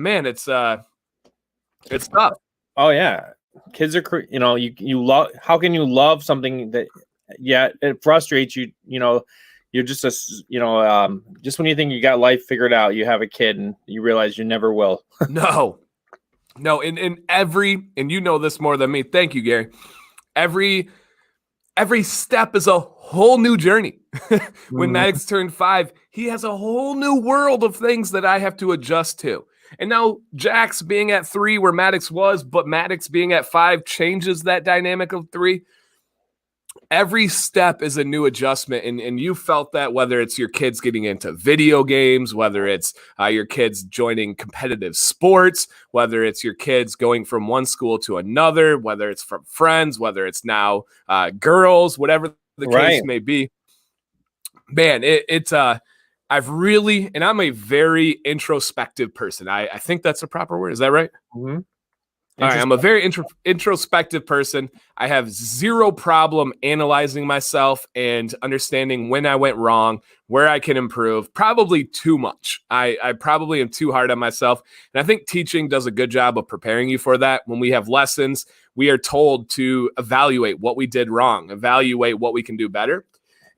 Speaker 2: Oh yeah. Kids are, you love, how can you love something that, it frustrates you, you're just just when you think you got life figured out, you have a kid and you realize you never will.
Speaker 1: No. No, in every, and you know this more than me. Thank you, Gary. Every step is a whole new journey. When Maddox turned 5, he has a whole new world of things that I have to adjust to. And now Jax being at 3 where Maddox was, but Maddox being at 5 changes that dynamic of 3. Every step is a new adjustment, and you felt that, whether it's your kids getting into video games, whether it's your kids joining competitive sports, whether it's your kids going from one school to another, whether it's from friends, whether it's now girls, whatever the case may be. Man, it's I've really, and I'm a very introspective person. I think that's a proper word. Is that right?
Speaker 2: Mm-hmm.
Speaker 1: All right, I'm a very introspective person. I have zero problem analyzing myself and understanding when I went wrong, where I can improve. Probably too much. I probably am too hard on myself. And I think teaching does a good job of preparing you for that. When we have lessons, we are told to evaluate what we did wrong, evaluate what we can do better.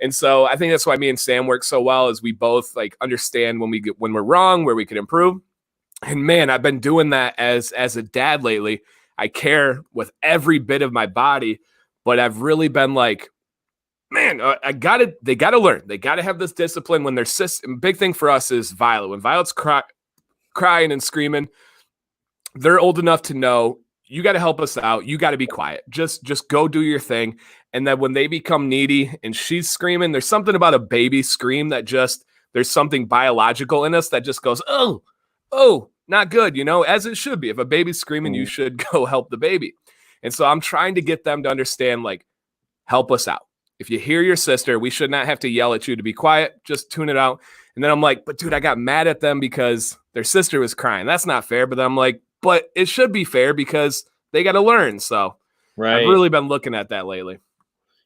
Speaker 1: And so I think that's why me and Sam work so well, is we both like understand when we're wrong, where we can improve. And man, I've been doing that as a dad lately. I care with every bit of my body, but I've really been like, man, they got to learn. They got to have this discipline when their big thing for us is Violet. When Violet's crying and screaming, they're old enough to know, you got to help us out. You got to be quiet. Just go do your thing. And then when they become needy and she's screaming, there's something about a baby scream that there's something biological in us that just goes, oh, not good, as it should be. If a baby's screaming, you should go help the baby. And so I'm trying to get them to understand, like, help us out. If you hear your sister, we should not have to yell at you to be quiet. Just tune it out. And then I'm like, but dude, I got mad at them because their sister was crying. That's not fair. But then I'm like, but it should be fair because they got to learn. So I've really been looking at that lately.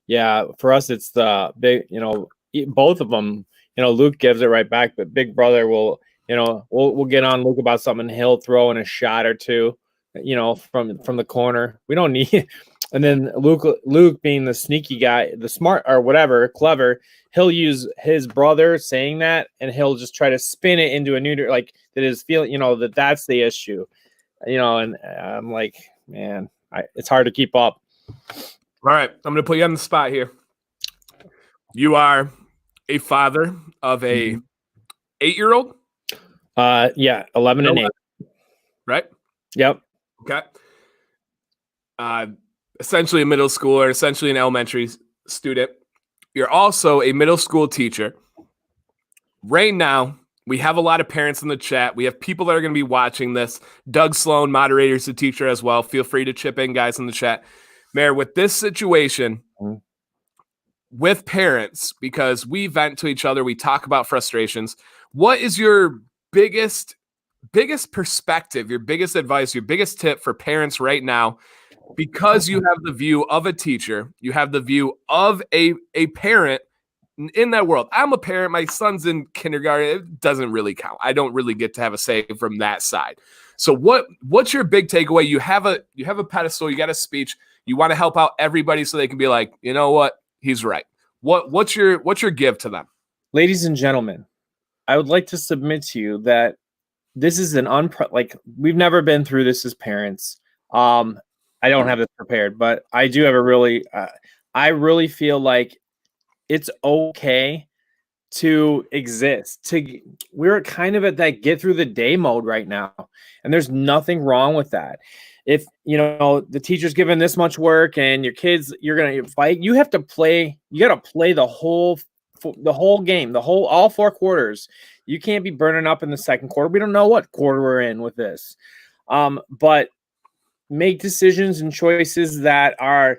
Speaker 2: Yeah, for us, it's the big, both of them, Luke gives it right back, but big brother will, we'll get on Luke about something. He'll throw in a shot or two, from the corner. We don't need, and then Luke being the sneaky guy, the smart or whatever, clever, he'll use his brother saying that, and he'll just try to spin it into a neuter, like that is feeling, that's the issue, and I'm like, man, it's hard to keep up.
Speaker 1: All right, I'm going to put you on the spot here. You are a father of a 8-year-old?
Speaker 2: Yeah, 11 and 8.
Speaker 1: Right?
Speaker 2: Yep.
Speaker 1: Okay. Essentially a middle schooler, essentially an elementary student. You're also a middle school teacher. Right now, we have a lot of parents in the chat. We have people that are going to be watching this. Doug Sloan, moderator, is a teacher as well. Feel free to chip in, guys, in the chat. Mayor, with this situation, with parents, because we vent to each other, we talk about frustrations. What is your biggest perspective, your biggest advice, your biggest tip for parents right now? Because you have the view of a teacher, you have the view of a parent in that world. I'm a parent. My son's in kindergarten. It doesn't really count. I don't really get to have a say from that side. So what's your big takeaway? You have a pedestal. You got a speech. You want to help out everybody so they can be like, you know what? He's right. What's your give to them?
Speaker 2: Ladies and gentlemen, I would like to submit to you that this is we've never been through this as parents. I don't have this prepared, but I do have I really feel like it's okay to exist. We're kind of at that get through the day mode right now, and there's nothing wrong with that. If the teacher's given this much work and your kids, you're gonna fight. You got to play the whole game, all 4 quarters. You can't be burning up in the second quarter. We don't know what quarter we're in with this, but make decisions and choices that are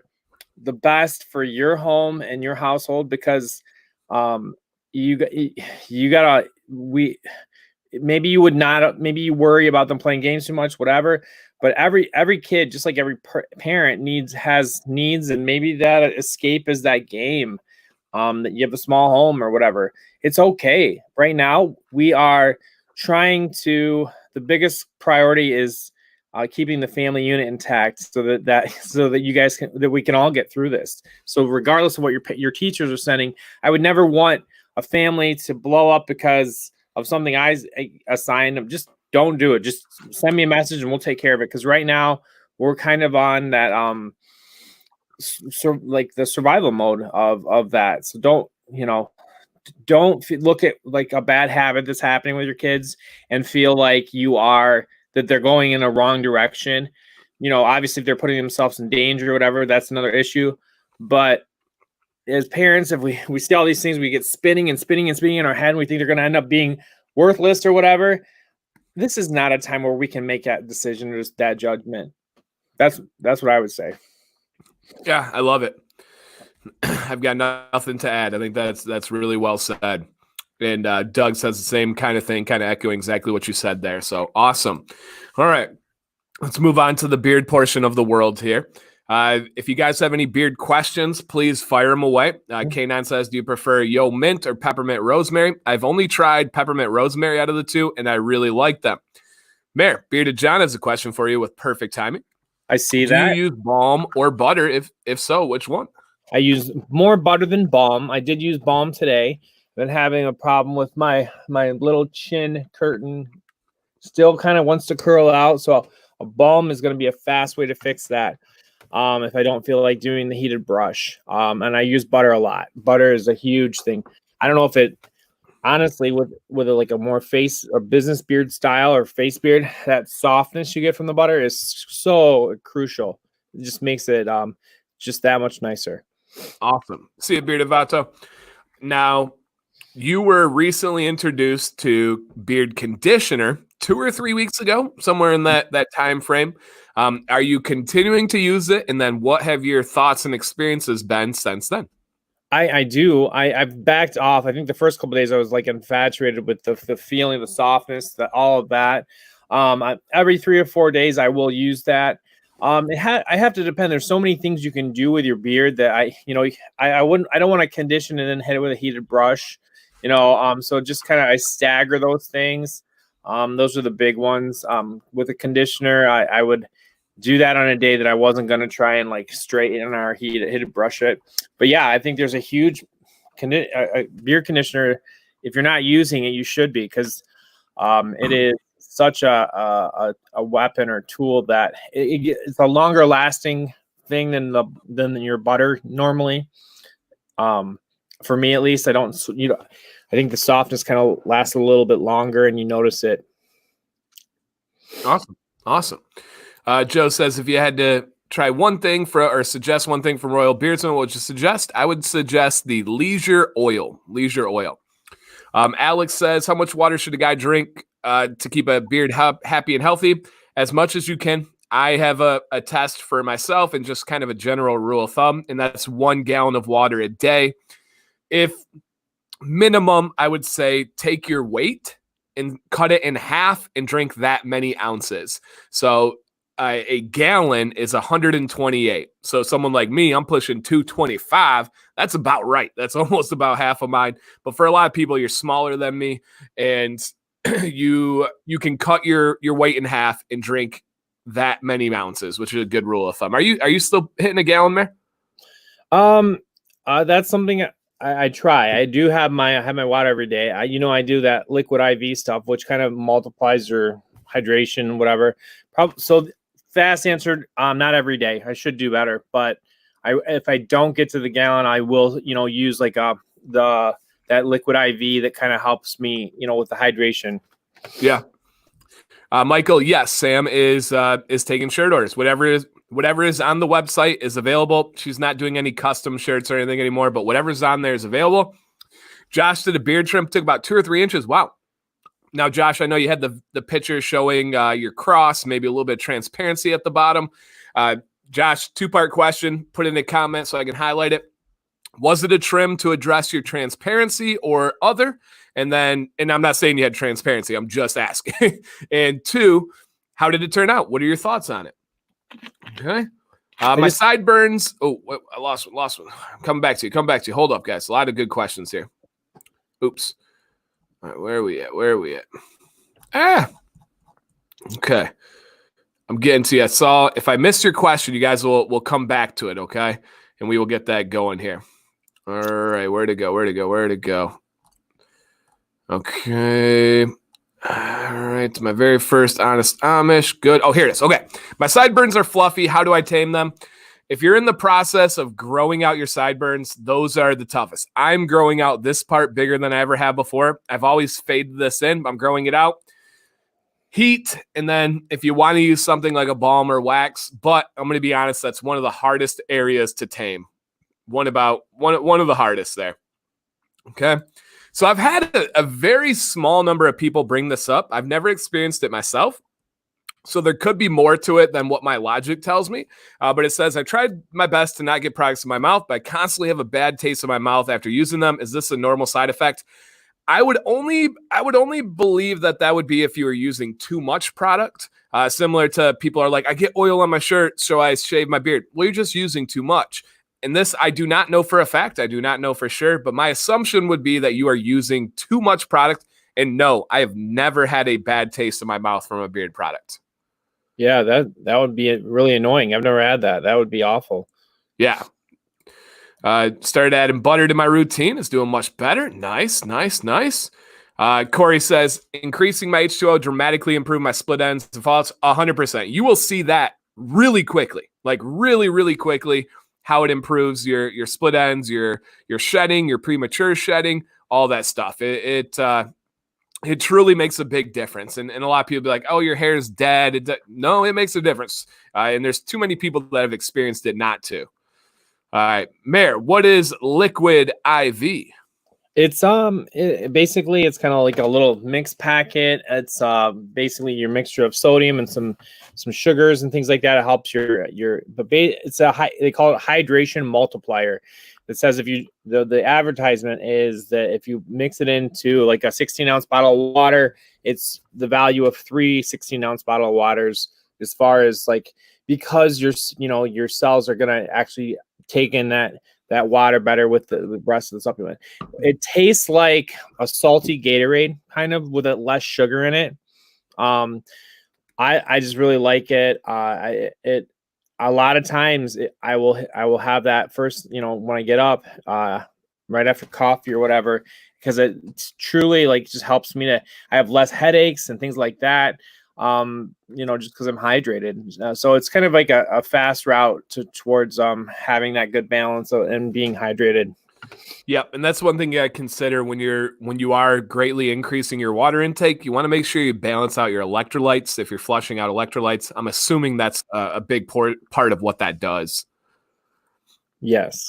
Speaker 2: the best for your home and your household, because maybe you worry about them playing games too much, whatever. But every kid, just like every parent has needs, and maybe that escape is that game, that you have a small home or whatever. It's okay. Right now, we are trying to. The biggest priority is keeping the family unit intact, so that you guys we can all get through this. So regardless of what your teachers are sending, I would never want a family to blow up because of something I assigned them. Just don't do it. Just send me a message and we'll take care of it. Because right now we're kind of on that like the survival mode of that. So don't look at like a bad habit that's happening with your kids and feel like that they're going in a wrong direction. Obviously if they're putting themselves in danger or whatever, that's another issue. But as parents, if we see all these things, we get spinning and spinning and spinning in our head, and we think they're going to end up being worthless or whatever. This is not a time where we can make that decision or just that judgment. That's what I would say.
Speaker 1: Yeah, I love it. I've got nothing to add. I think that's really well said. And Doug says the same kind of thing, kind of echoing exactly what you said there. So awesome. All right, let's move on to the beard portion of the world here. If you guys have any beard questions, please fire them away. K9 says, do you prefer Yo Mint or Peppermint Rosemary? I've only tried Peppermint Rosemary out of the two, and I really like them. Mayor, Bearded John has a question for you with perfect timing.
Speaker 2: I see
Speaker 1: that. Do you use balm or butter? If so, which one?
Speaker 2: I use more butter than balm. I did use balm today. I've been having a problem with my little chin curtain. Still kind of wants to curl out, so a balm is going to be a fast way to fix that. If I don't feel like doing the heated brush. And I use butter a lot. Butter is a huge thing. I don't know if it, honestly, with like a more face or business beard style or face beard, that softness you get from the butter is so crucial. It just makes it just that much nicer.
Speaker 1: Awesome. See you, Bearded Vato. Now, you were recently introduced to beard conditioner 2 or 3 weeks ago, somewhere in that time frame. Are you continuing to use it? And then what have your thoughts and experiences been since then?
Speaker 2: I do. I've backed off. I think the first couple of days I was like infatuated with the feeling, the softness, all of that. Every 3 or 4 days I will use that. I have to depend. There's so many things you can do with your beard that I don't want to condition and then hit it with a heated brush. So just kind of I stagger those things. Those are the big ones. With a conditioner, I would do that on a day that I wasn't going to try and like straighten or heated brush it. But yeah, I think there's a huge beard conditioner. If you're not using it, you should be, because it is such a weapon or tool that it's a longer lasting thing than your butter normally. For me, at least, I think the softness kind of lasts a little bit longer and you notice it.
Speaker 1: Awesome. Joe says, if you had to try one thing or suggest one thing from Royal Beardsman, what would you suggest? I would suggest the Leisure Oil. Alex says, how much water should a guy drink to keep a beard happy and healthy? As much as you can. I have a test for myself and just kind of a general rule of thumb, and that's 1 gallon of water a day. If minimum, I would say take your weight and cut it in half and drink that many ounces. So a gallon is 128. So someone like me, I'm pushing 225. That's about right. That's almost about half of mine. But for a lot of people, you're smaller than me, and you can cut your weight in half and drink that many ounces, which is a good rule of thumb. Are you still hitting a gallon there?
Speaker 2: That's something I try. I do have my water every day. I do that liquid IV stuff, which kind of multiplies your hydration, whatever. So fast answer, not every day. I should do better, but if I don't get to the gallon, I will, use like that liquid IV that kind of helps me, with the hydration.
Speaker 1: Yeah. Michael, yes, Sam is taking shirt orders. Whatever is on the website is available. She's not doing any custom shirts or anything anymore, but whatever's on there is available. Josh did a beard trim, took about 2 or 3 inches. Wow. Now, Josh, I know you had the picture showing your cross, maybe a little bit of transparency at the bottom. Josh, 2-part question. Put in a comment so I can highlight it. Was it a trim to address your transparency or other? And I'm not saying you had transparency. I'm just asking. And 2, how did it turn out? What are your thoughts on it? Okay. My sideburns. Oh, I lost one. I'm coming back to you. Hold up, guys. A lot of good questions here. Oops. All right, where are we at? Okay. I'm getting to you. If I missed your question, you guys will come back to it, okay? And we will get that going here. All right, where to go? Okay. All right, my very first Honest Amish. Good. Oh, here it is. Okay. My sideburns are fluffy. How do I tame them? If you're in the process of growing out your sideburns, those are the toughest. I'm growing out this part bigger than I ever have before. I've always faded this in, but I'm growing it out. Heat, and then if you want to use something like a balm or wax, but I'm going to be honest, that's one of the hardest areas to tame. One of the hardest there. Okay. So I've had a very small number of people bring this up. I've never experienced it myself. So there could be more to it than what my logic tells me. But it says, I tried my best to not get products in my mouth, but I constantly have a bad taste in my mouth after using them. Is this a normal side effect? I would only believe that would be if you were using too much product. Similar to people are like, I get oil on my shirt, so I shave my beard. Well, you're just using too much. And this, I do not know for a fact. I do not know for sure. But my assumption would be that you are using too much product. And no, I have never had a bad taste in my mouth from a beard product.
Speaker 2: Yeah, that would be really annoying. I've never had that. That would be awful.
Speaker 1: Yeah. Started adding butter to my routine. It's doing much better. Nice. Corey says, increasing my H2O dramatically improved my split ends and fallouts. 100%. You will see that really quickly, like really quickly, how it improves your split ends, your shedding, your premature shedding, all that stuff. It truly makes a big difference. And a lot of people be like, oh, your hair is dead. No, it makes a difference. And there's too many people that have experienced it not to. All right, Mayor, what is liquid IV?
Speaker 2: It's basically it's kind of like a little mix packet. It's basically your mixture of sodium and some sugars and things like that. It helps it's they call it hydration multiplier. It says if you the advertisement is that if you mix it into like a 16-ounce bottle of water, it's the value of 3 16-ounce bottle of waters, as far as like, because your cells are gonna actually take in that water better with the rest of the supplement. It tastes like a salty Gatorade, kind of, with less sugar in it. I just really like it. A lot of times I will have that first, when I get up, right after coffee or whatever, because it truly like just helps me I have less headaches and things like that. Just because I'm hydrated. So it's kind of like a fast route towards having that good balance and being hydrated.
Speaker 1: Yep, and that's one thing you got to consider when you are greatly increasing your water intake. You want to make sure you balance out your electrolytes. If you're flushing out electrolytes, I'm assuming that's a big part of what that does.
Speaker 2: Yes.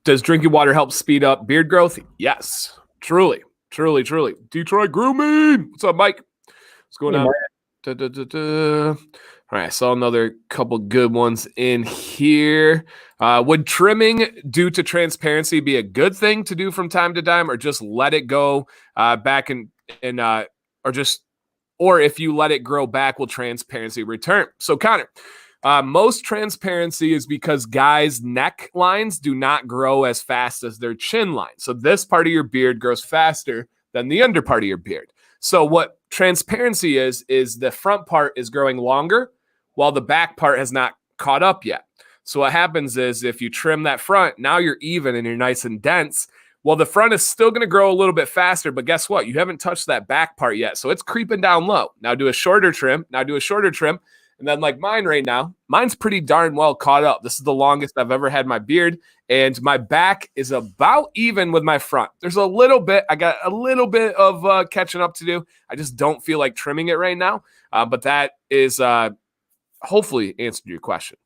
Speaker 1: Does drinking water help speed up beard growth? Yes, truly. Detroit Grooming. What's up, Mike? What's going on? All right, I saw another couple good ones in here. Would trimming due to transparency be a good thing to do from time to time, or just let it go back or if you let it grow back, will transparency return? So Connor, most transparency is because guys' neck lines do not grow as fast as their chin line. So this part of your beard grows faster than the under part of your beard. So what transparency is the front part is growing longer while the back part has not caught up yet. So what happens is if you trim that front, now you're even and you're nice and dense. Well, the front is still going to grow a little bit faster, but guess what? You haven't touched that back part yet. So it's creeping down low. Now do a shorter trim. And then like mine right now, mine's pretty darn well caught up. This is the longest I've ever had my beard. And my back is about even with my front. I got a little bit of catching up to do. I just don't feel like trimming it right now. But that is hopefully answered your question.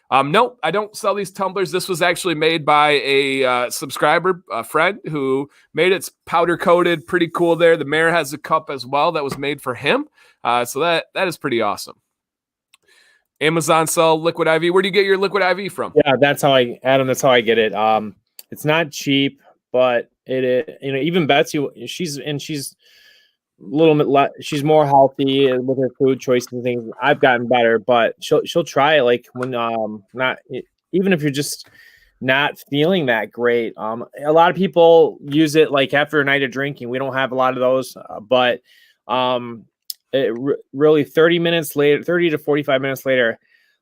Speaker 1: No, I don't sell these tumblers. This was actually made by a subscriber, a friend who made it. It's powder coated, pretty cool there. The mayor has a cup as well that was made for him. So that is pretty awesome. Amazon sell liquid IV. Where do you get your liquid IV from?
Speaker 2: Yeah, that's how I get it. It's not cheap, but even Betsy, she's a little bit she's more healthy with her food choices and things. I've gotten better, but she'll try it like when not even if you're just not feeling that great. A lot of people use it like after a night of drinking. We don't have a lot of those, but really 30 to 45 minutes later,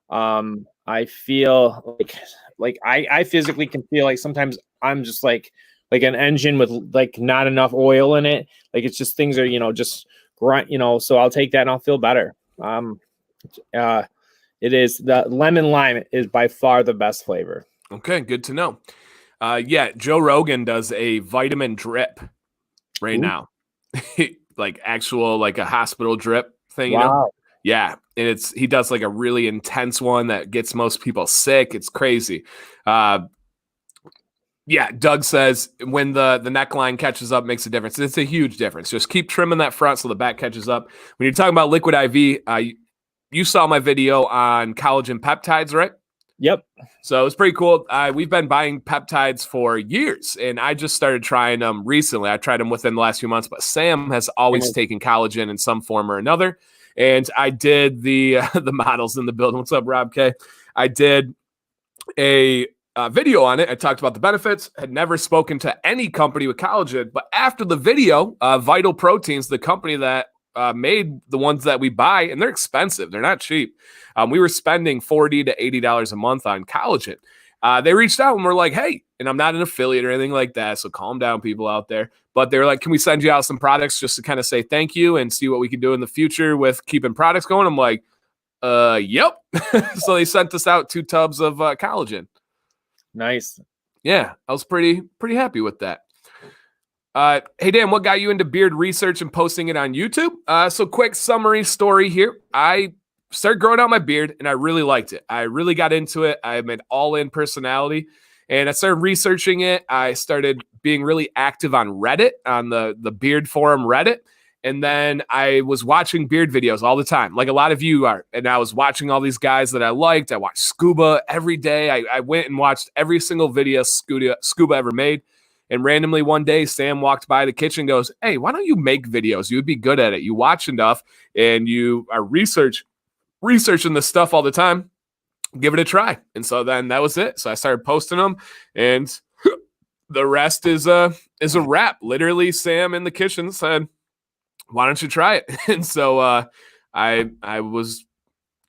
Speaker 2: I feel like I physically can feel like sometimes I'm just like an engine with like not enough oil in it. Like it's just things are, just grunt, so I'll take that and I'll feel better. It is the lemon lime is by far the best flavor.
Speaker 1: Okay, good to know. Yeah, Joe Rogan does a vitamin drip right now. Like actual, like a hospital drip thing,
Speaker 2: Wow.
Speaker 1: Yeah. And he does like a really intense one that gets most people sick. It's crazy. Yeah, Doug says when the neckline catches up makes a difference. It's a huge difference. Just keep trimming that front so the back catches up. When you're talking about liquid IV, you saw my video on collagen peptides, right?
Speaker 2: Yep.
Speaker 1: So it's pretty cool. We've been buying peptides for years, and I just started trying them recently. I tried them within the last few months, but Sam has always taken collagen in some form or another. And I did the models in the building. What's up, Rob K? I did a video on it. I talked about the benefits. Had never spoken to any company with collagen, but after the video, Vital Proteins, the company that made the ones that we buy, and they're expensive. They're not cheap. We were spending $40 to $80 a month on collagen. They reached out and were like, hey, and I'm not an affiliate or anything like that, so calm down, people out there. But they were like, can we send you out some products just to kind of say thank you and see what we can do in the future with keeping products going? I'm like, yep. So they sent us out 2 tubs of collagen.
Speaker 2: Nice.
Speaker 1: Yeah, I was pretty happy with that. Hey, Dan, what got you into beard research and posting it on YouTube? So quick summary story here. I started growing out my beard and I really liked it. I really got into it. I'm an all-in personality and I started researching it. I started being really active on Reddit, on the beard forum Reddit. And then I was watching beard videos all the time, like a lot of you are. And I was watching all these guys that I liked. I watched Scuba every day. I went and watched every single video Scuba ever made. And randomly one day, Sam walked by the kitchen and goes, hey, why don't you make videos? You would be good at it. You watch enough and you are researching this stuff all the time. Give it a try. And so then that was it. So I started posting them and the rest is a wrap. Literally, Sam in the kitchen said, why don't you try it? And so I was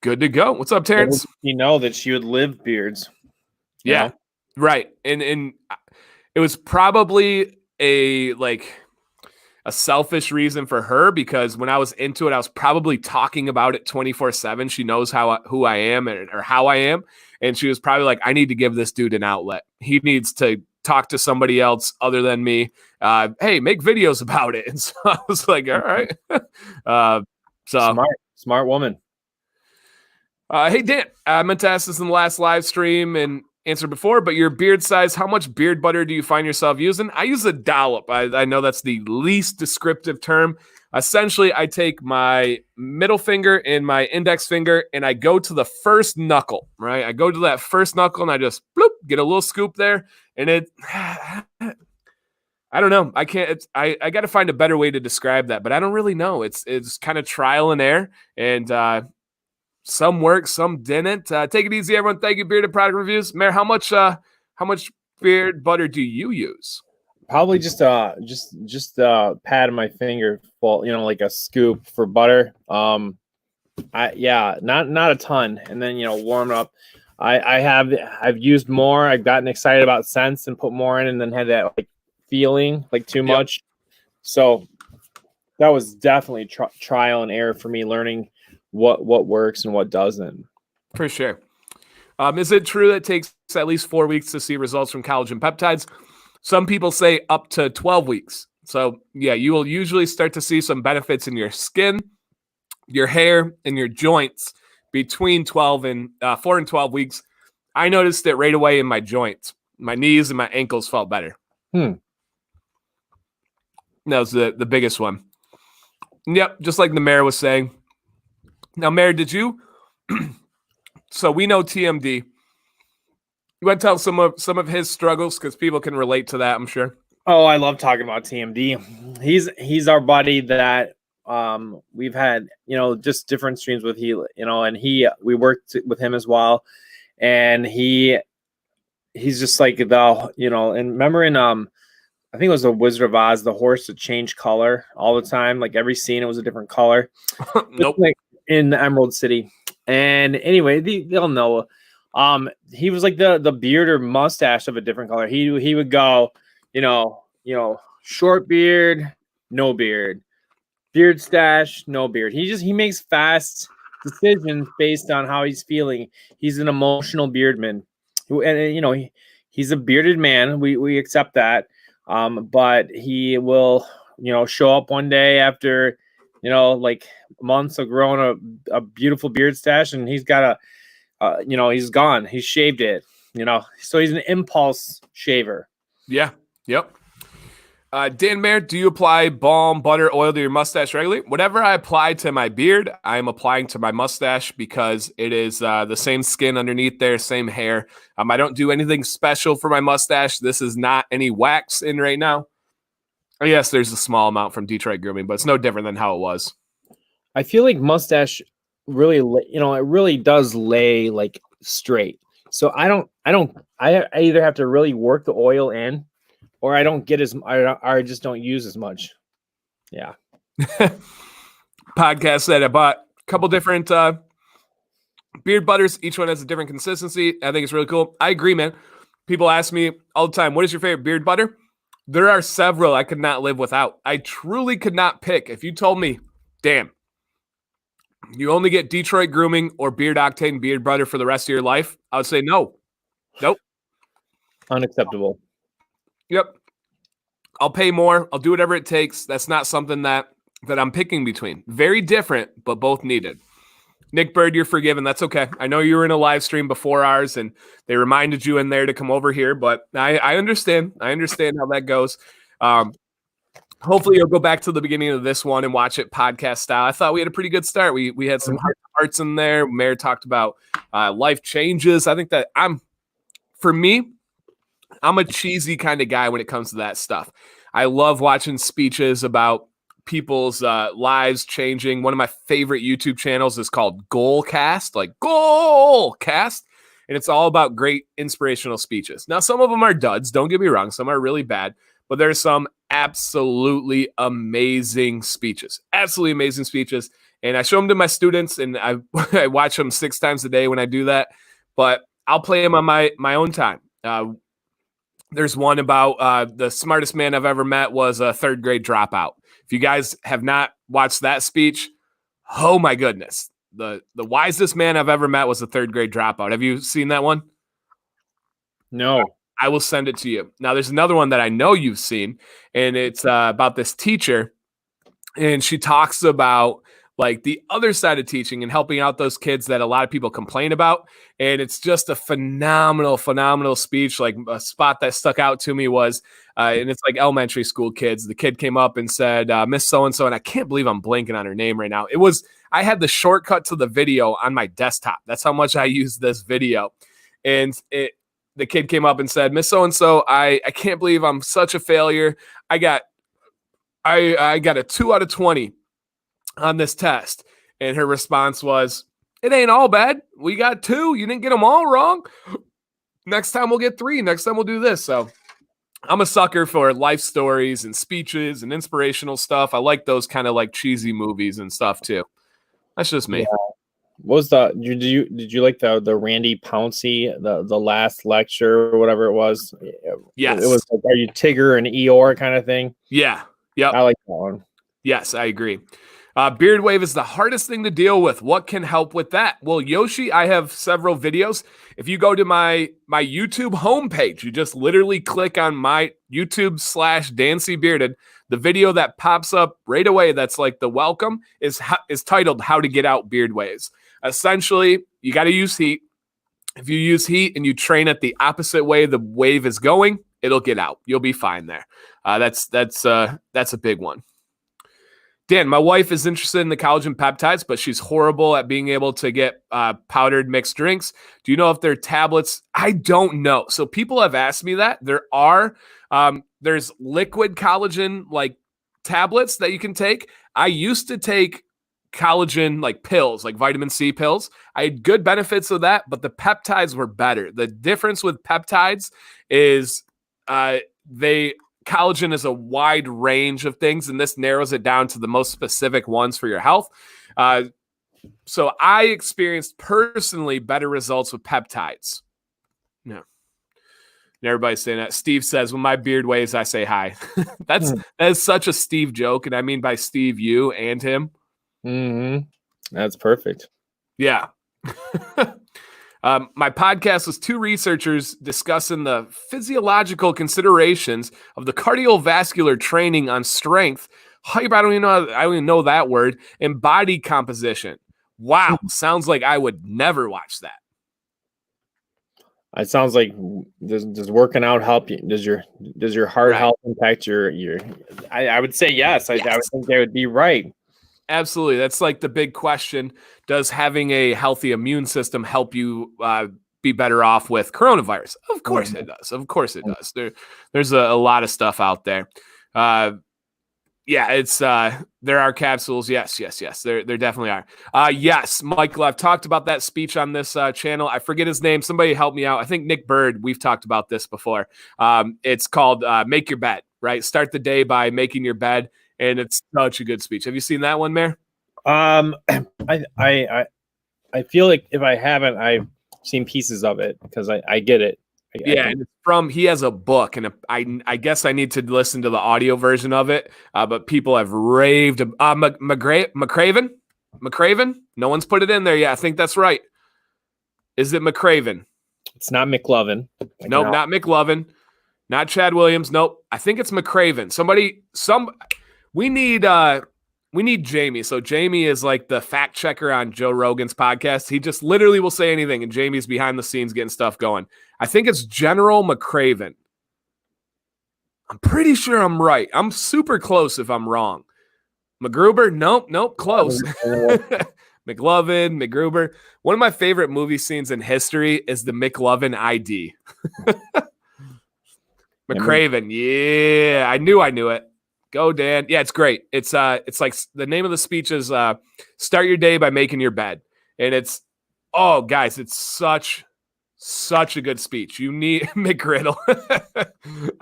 Speaker 1: good to go. What's up, Terrence?
Speaker 2: You know that she would live beards.
Speaker 1: Yeah, right. And it was probably a selfish reason for her because when I was into it, I was probably talking about it 24/7. She knows who I am or how I am. And she was probably like, I need to give this dude an outlet. He needs to talk to somebody else other than me. Hey, make videos about it. And so I was like, all right. So
Speaker 2: smart woman.
Speaker 1: Hey, Dan, I meant to ask this in the last live stream and answered before, but your beard size, how much beard butter do you find yourself using? I use a dollop. I know that's the least descriptive term. Essentially, I take my middle finger and my index finger and I go to the first knuckle, right? I go to that first knuckle and I just bloop, get a little scoop there. And I don't know. I can't, I got to find a better way to describe that, but I don't really know. It's kind of trial and error and, some worked, some didn't. Take it easy, everyone. Thank you, Bearded Product Reviews. Mayor, how much beard butter do you use?
Speaker 2: Probably just pad of my finger full, like a scoop for butter. Not a ton. And then warm it up. I've used more. I've gotten excited about scents and put more in, and then had that feeling like too much. So that was definitely trial and error for me, learning what works and what doesn't.
Speaker 1: For sure. Is it true that it takes at least 4 weeks to see results from collagen peptides? Some people say up to 12 weeks. So yeah, you will usually start to see some benefits in your skin, your hair, and your joints between 4 and 12 weeks. I noticed it right away in my joints. My knees and my ankles felt better. That was the biggest one. Yep, just like the mayor was saying. Now, Mayor, did you? So we know TMD. You want to tell some of his struggles because people can relate to that, I'm sure.
Speaker 2: Oh, I love talking about TMD. He's our buddy that we've had just different streams with. And we worked with him as well, and he's just like the And remember in I think it was the Wizard of Oz, the horse that changed color all the time. Like every scene, it was a different color.
Speaker 1: Nope.
Speaker 2: In the Emerald City. And anyway, they'll know. He was like the beard or mustache of a different color. He would go, short beard, no beard, beard stash, no beard. He makes fast decisions based on how he's feeling. He's an emotional beardman, and he's a bearded man. We accept that, but he will show up one day after like months of growing a beautiful beard stash, and he's got he's gone. He's shaved it. So he's an impulse shaver.
Speaker 1: Yeah. Yep. DanCBearded, do you apply balm, butter, oil to your mustache regularly? Whatever I apply to my beard, I am applying to my mustache because it is the same skin underneath there, same hair. I don't do anything special for my mustache. This is not any wax in right now. Yes, there's a small amount from Detroit Grooming, but it's no different than how it was.
Speaker 2: I feel like mustache really, it really does lay like straight. So I either have to really work the oil in, or I don't get I just don't use as much. Yeah.
Speaker 1: Podcast said I bought a couple different beard butters. Each one has a different consistency. I think it's really cool. I agree, man. People ask me all the time, what is your favorite beard butter? There are several I could not live without. I truly could not pick. If you told me, damn, you only get Detroit Grooming or Beard Octane beard butter for the rest of your life, I would say no. Nope.
Speaker 2: Unacceptable.
Speaker 1: Yep. I'll pay more. I'll do whatever it takes. That's not something that I'm picking between. Very different, but both needed. Nick Bird, you're forgiven. That's okay. I know you were in a live stream before ours, and they reminded you in there to come over here, but I understand. I understand how that goes. Hopefully you'll go back to the beginning of this one and watch it podcast style. I thought we had a pretty good start. We had some hearts in there. Mayor talked about life changes. I think that for me, I'm a cheesy kind of guy when it comes to that stuff. I love watching speeches about people's lives changing. One of my favorite YouTube channels is called Goalcast, like Goalcast, and it's all about great inspirational speeches. Now, some of them are duds. Don't get me wrong. Some are really bad, but there's some absolutely amazing speeches. Absolutely amazing speeches. And I show them to my students, and I watch them 6 times a day when I do that. But I'll play them on my own time. There's one about the smartest man I've ever met was a 3rd grade dropout. If you guys have not watched that speech, oh my goodness. The wisest man I've ever met was a 3rd grade dropout. Have you seen that one?
Speaker 2: No.
Speaker 1: I will send it to you. Now, there's another one that I know you've seen, and it's about this teacher, and she talks about like the other side of teaching and helping out those kids that a lot of people complain about. And it's just a phenomenal, phenomenal speech. Like a spot that stuck out to me was, and it's like elementary school kids. The kid came up and said, Miss So-and-so, and I can't believe I'm blanking on her name right now. I had the shortcut to the video on my desktop. That's how much I use this video. And the kid came up and said, Miss So-and-so, I can't believe I'm such a failure. I got a 2 out of 20 on this test. And her response was, it ain't all bad. We got 2. You didn't get them all wrong. Next time we'll get 3. Next time we'll do this. So I'm a sucker for life stories and speeches and inspirational stuff. I like those kind of like cheesy movies and stuff too. That's just me.
Speaker 2: Yeah. What was did you like the Randy Pouncey, the last lecture or whatever it was?
Speaker 1: Yes.
Speaker 2: It was like, are you Tigger and Eeyore kind of thing?
Speaker 1: Yeah. Yep.
Speaker 2: I like that one.
Speaker 1: Yes, I agree. Beard wave is the hardest thing to deal with. What can help with that? Well, Yoshi, I have several videos. If you go to my YouTube homepage, you just literally click on my YouTube /DanCBearded. The video that pops up right away that's like the welcome is titled How to Get Out Beard Waves. Essentially, you got to use heat. If you use heat and you train it the opposite way the wave is going, it'll get out. You'll be fine there. That's a big one. Dan, my wife is interested in the collagen peptides, but she's horrible at being able to get powdered mixed drinks. Do you know if they're tablets? I don't know. So people have asked me that. There's liquid collagen like tablets that you can take. I used to take collagen like pills, like vitamin C pills. I had good benefits of that, but the peptides were better. The difference with peptides is collagen is a wide range of things, and this narrows it down to the most specific ones for your health. So I experienced personally better results with peptides. No. And everybody's saying that. Steve says, when my beard waves, I say hi. That is such a Steve joke. And I mean by Steve, you and him.
Speaker 2: Mm-hmm. That's perfect.
Speaker 1: Yeah. My podcast was two researchers discussing the physiological considerations of the cardiovascular training on strength, hyper, I don't even know that word, and body composition. Wow. Sounds like I would never watch that.
Speaker 2: It sounds like does working out help you? Does your heart health impact your? I would say yes. I would think they would be right.
Speaker 1: Absolutely. That's like the big question. Does having a healthy immune system help you be better off with coronavirus? Of course it does. Of course it does. There's a lot of stuff out there. It's there are capsules. Yes. There definitely are. Yes, Michael, I've talked about that speech on this channel. I forget his name. Somebody help me out. I think Nick Bird, we've talked about this before. It's called Make Your Bed, right? Start the day by making your bed. And it's such a good speech. Have you seen that one, Mayor?
Speaker 2: I feel like if I haven't, I've seen pieces of it because I get it.
Speaker 1: And it's he has a book, and I guess I need to listen to the audio version of it. But people have raved. McCraven? No one's put it in there yet. I think that's right. Is it McCraven?
Speaker 2: It's not McLovin.
Speaker 1: Nope, not McLovin. Not Chad Williams. Nope. I think it's McCraven. We need Jamie. So Jamie is like the fact checker on Joe Rogan's podcast. He just literally will say anything, and Jamie's behind the scenes getting stuff going. I think it's General McCraven. I'm pretty sure I'm right. I'm super close if I'm wrong. McGruber? Nope, close. McLovin, McGruber. One of my favorite movie scenes in history is the McLovin ID. McCraven. Yeah, I knew it. Go, Dan. Yeah, it's great. It's like the name of the speech is start your day by making your bed. And guys, it's such a good speech. You need McGriddle.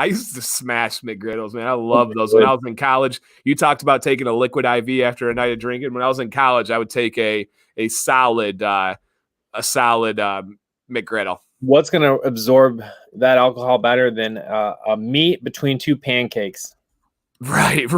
Speaker 1: I used to smash McGriddles, man. I love those. When I was in college, you talked about taking a liquid IV after a night of drinking. When I was in college, I would take a solid McGriddle.
Speaker 2: What's going to absorb that alcohol better than a meat between two pancakes?
Speaker 1: Right.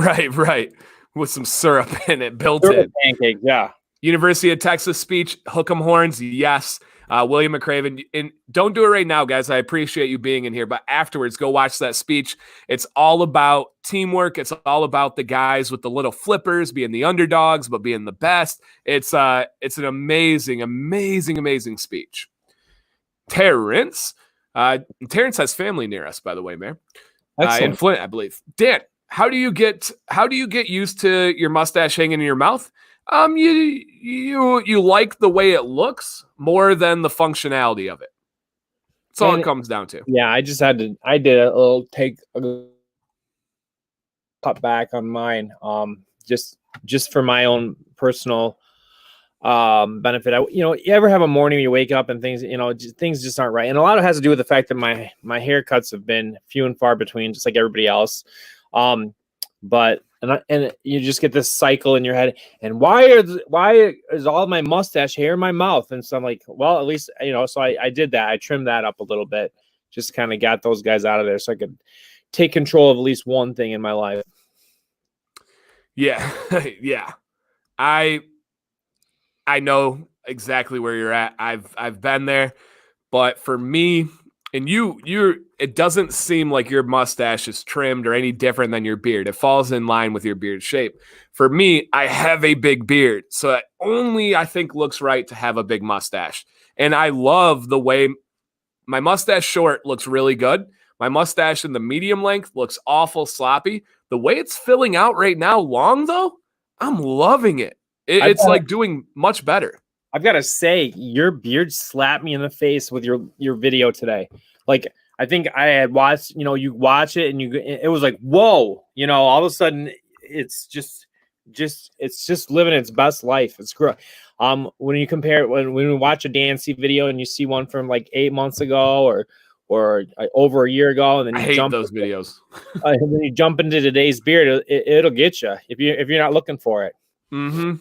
Speaker 1: With some syrup in it, built in.
Speaker 2: Pancakes, yeah.
Speaker 1: University of Texas speech, hook 'em horns, yes. William McCraven. And don't do it right now, guys. I appreciate you being in here, but afterwards, go watch that speech. It's all about teamwork. It's all about the guys with the little flippers being the underdogs, but being the best. It's an amazing speech. Terrence has family near us, by the way, man. In Flint, I believe. Dan, how do you get used to your mustache hanging in your mouth? You like the way it looks more than the functionality of it. That's all it comes down to.
Speaker 2: Yeah, I did a little cut back on mine. Just for my own personal benefit. You ever have a morning where you wake up and things just aren't right. And a lot of it has to do with the fact that my haircuts have been few and far between, just like everybody else. But you just get this cycle in your head. And why is all my mustache hair in my mouth? And so I'm like, well, at least, so I did that. I trimmed that up a little bit, just kind of got those guys out of there so I could take control of at least one thing in my life.
Speaker 1: Yeah. Yeah. I know exactly where you're at. I've been there, but for me and it doesn't seem like your mustache is trimmed or any different than your beard. It falls in line with your beard shape. For me, I have a big beard, so it only, I think, looks right to have a big mustache. And I love the way my mustache short looks really good. My mustache in the medium length looks awful sloppy. The way it's filling out right now long, though, I'm loving it. It's like doing much better.
Speaker 2: I've got to say, your beard slapped me in the face with your video today. Like, I think I had watched, you watch it and it was like, whoa, all of a sudden it's just living its best life. It's great. When you compare it, when we watch a DanC video and you see one from like 8 months ago or over a year ago, and then
Speaker 1: I hate those videos.
Speaker 2: And then you jump into today's beard, it'll get you if you're not looking for it.
Speaker 1: And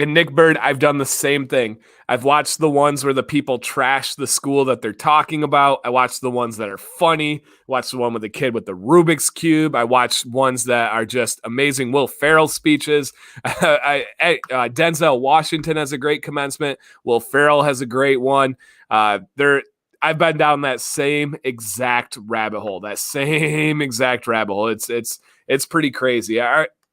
Speaker 1: And Nick Bird, I've done the same thing. I've watched the ones where the people trash the school that they're talking about. I watched the ones that are funny. I watched the one with the kid with the Rubik's Cube. I watched ones that are just amazing. Will Ferrell speeches. Denzel Washington has a great commencement. Will Ferrell has a great one. I've been down that same exact rabbit hole. It's pretty crazy.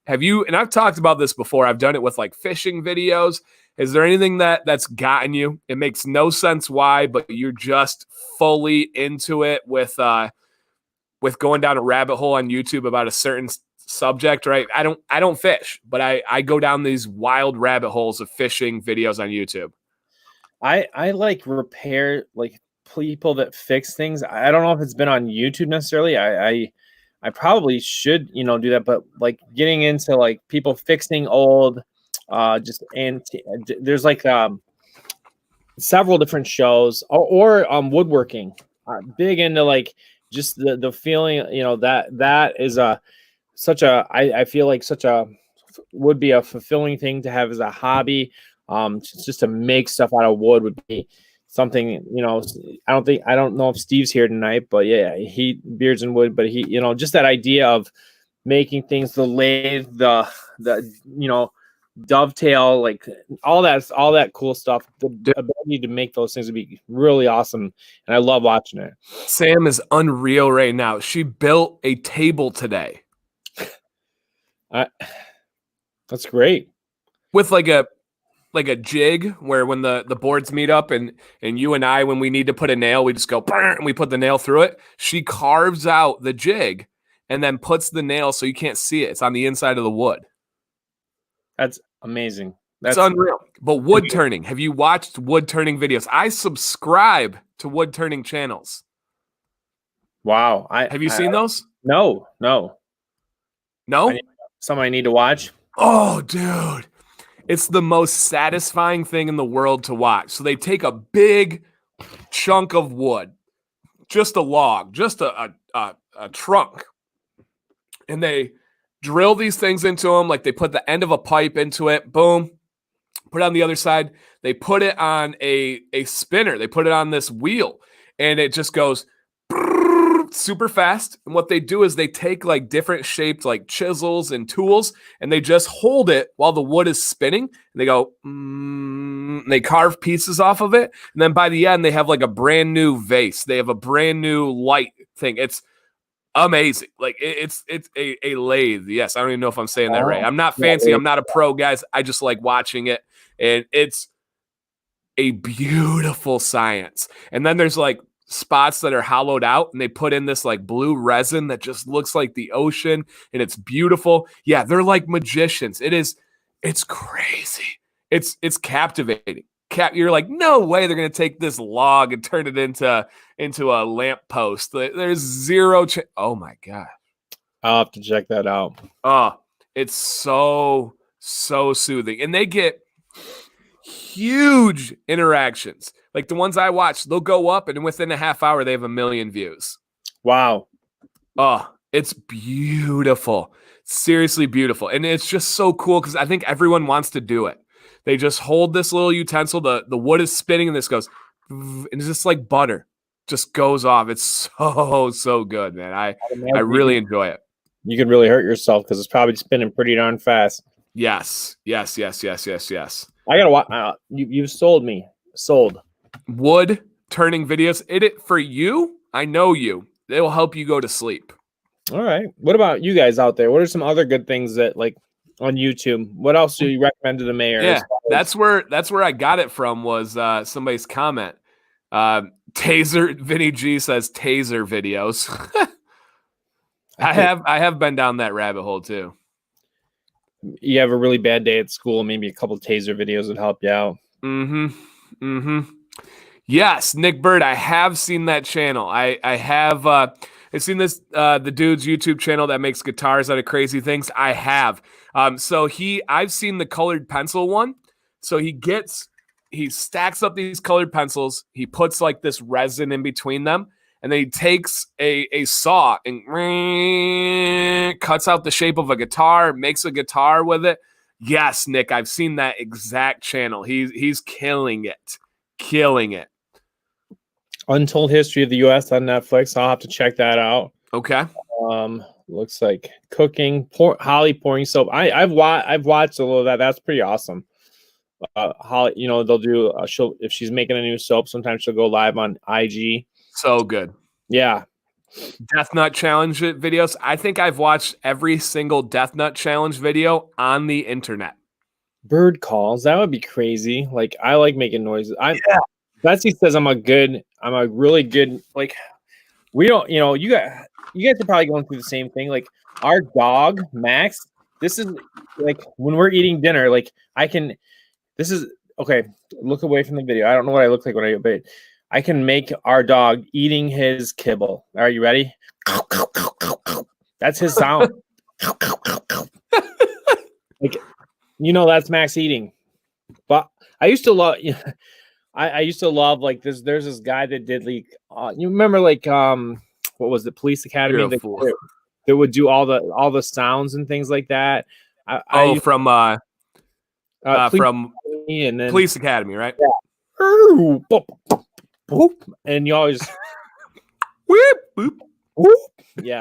Speaker 1: Have you, and I've talked about this before, I've done it with like fishing videos. Is there anything that's gotten you? It makes no sense why, but you're just fully into it with going down a rabbit hole on YouTube about a certain subject, right? I don't fish, but I go down these wild rabbit holes of fishing videos on YouTube.
Speaker 2: I like repair, like people that fix things. I don't know if it's been on YouTube necessarily. I probably should, do that, but like getting into like people fixing old, there's like several different shows or woodworking. Big into like just the feeling, that is I feel like would be a fulfilling thing to have as a hobby. Just to make stuff out of wood would be something, I don't know if Steve's here tonight, but yeah, he beards and wood, but he, just that idea of making things, the lathe, the dovetail, like all that cool stuff, the ability to make those things would be really awesome. And I love watching it.
Speaker 1: Sam is unreal right now. She built a table today.
Speaker 2: That's great.
Speaker 1: With like a jig where when the boards meet up and you and I, when we need to put a nail, we just go and we put the nail through it. She carves out the jig and then puts the nail so you can't see it. It's on the inside of the wood.
Speaker 2: That's amazing.
Speaker 1: That's unreal. But wood turning, have you watched wood turning videos? I subscribe to wood turning channels.
Speaker 2: Wow.
Speaker 1: Have you seen those?
Speaker 2: No.
Speaker 1: Something
Speaker 2: I need to watch.
Speaker 1: Oh, dude. It's the most satisfying thing in the world to watch. So they take a big chunk of wood, just a log, just a trunk, and they drill these things into them. Like they put the end of a pipe into it, boom, put it on the other side. They put it on a spinner. They put it on this wheel, and it just goes super fast. And what they do is they take like different shaped like chisels and tools, and they just hold it while the wood is spinning. And they go, and they carve pieces off of it. And then by the end, they have like a brand new vase. They have a brand new light thing. It's amazing. Like it's a lathe. Yes, I don't even know if I'm saying that right. I'm not fancy. I'm not a pro, guys. I just like watching it, and it's a beautiful science. And then there's like spots that are hollowed out, and they put in this like blue resin that just looks like the ocean, and it's beautiful. Yeah, they're like magicians. It's crazy. It's captivating. You're like, no way they're gonna take this log and turn it into a lamp post. There's zero oh my god.
Speaker 2: I'll have to check that out.
Speaker 1: Oh, it's so soothing. And they get huge interactions. Like the ones I watch, they'll go up and within a half hour, they have 1 million views.
Speaker 2: Wow.
Speaker 1: Oh, it's beautiful. Seriously beautiful. And it's just so cool because I think everyone wants to do it. They just hold this little utensil. The wood is spinning and this goes, and it's just like butter. Just goes off. It's so good, man. I really enjoy it.
Speaker 2: You could really hurt yourself because it's probably spinning pretty darn fast.
Speaker 1: Yes.
Speaker 2: I gotta watch. You've sold me. Sold.
Speaker 1: Wood turning videos. It for you. I know you. They will help you go to sleep.
Speaker 2: All right. What about you guys out there? What are some other good things that like on YouTube? What else do you recommend to the mayor?
Speaker 1: Yeah, that's where I got it from. Was somebody's comment. Taser Vinny G says taser videos. I have been down that rabbit hole too.
Speaker 2: You have a really bad day at school, maybe a couple of taser videos would help you out.
Speaker 1: Yes, Nick Bird, I have seen that channel. I have I've seen this the dude's YouTube channel that makes guitars out of crazy things. I have. So I've seen the colored pencil one. So he stacks up these colored pencils, he puts like this resin in between them, and then he takes a saw and cuts out the shape of a guitar, makes a guitar with it. Yes, Nick, I've seen that exact channel. He's killing it. Killing it.
Speaker 2: Untold History of the U.S. on Netflix. I'll have to check that out.
Speaker 1: Okay.
Speaker 2: Looks like cooking, Holly pouring soap. I've watched a little of that. That's pretty awesome. Holly, they'll do if she's making a new soap, sometimes she'll go live on IG.
Speaker 1: So good.
Speaker 2: Yeah.
Speaker 1: Death Nut Challenge videos. I think I've watched every single Death Nut Challenge video on the internet.
Speaker 2: Bird calls. That would be crazy. Like, I like making noises.
Speaker 1: Yeah.
Speaker 2: Betsy says I'm a really good, like, we don't, you guys are probably going through the same thing. Like, our dog, Max, this is like when we're eating dinner, like this is okay. Look away from the video. I don't know what I look like when I do, but I can make our dog eating his kibble. Are you ready? That's his sound. Like, that's Max eating. But I used to love, I used to love, like, there's this guy that did, like, you remember, like, what was it, Police Academy? That would do all the sounds and things like that.
Speaker 1: From
Speaker 2: and then
Speaker 1: Police Academy, right?
Speaker 2: Yeah. Boop, and you always
Speaker 1: whoop, boop.
Speaker 2: Whoop. Yeah.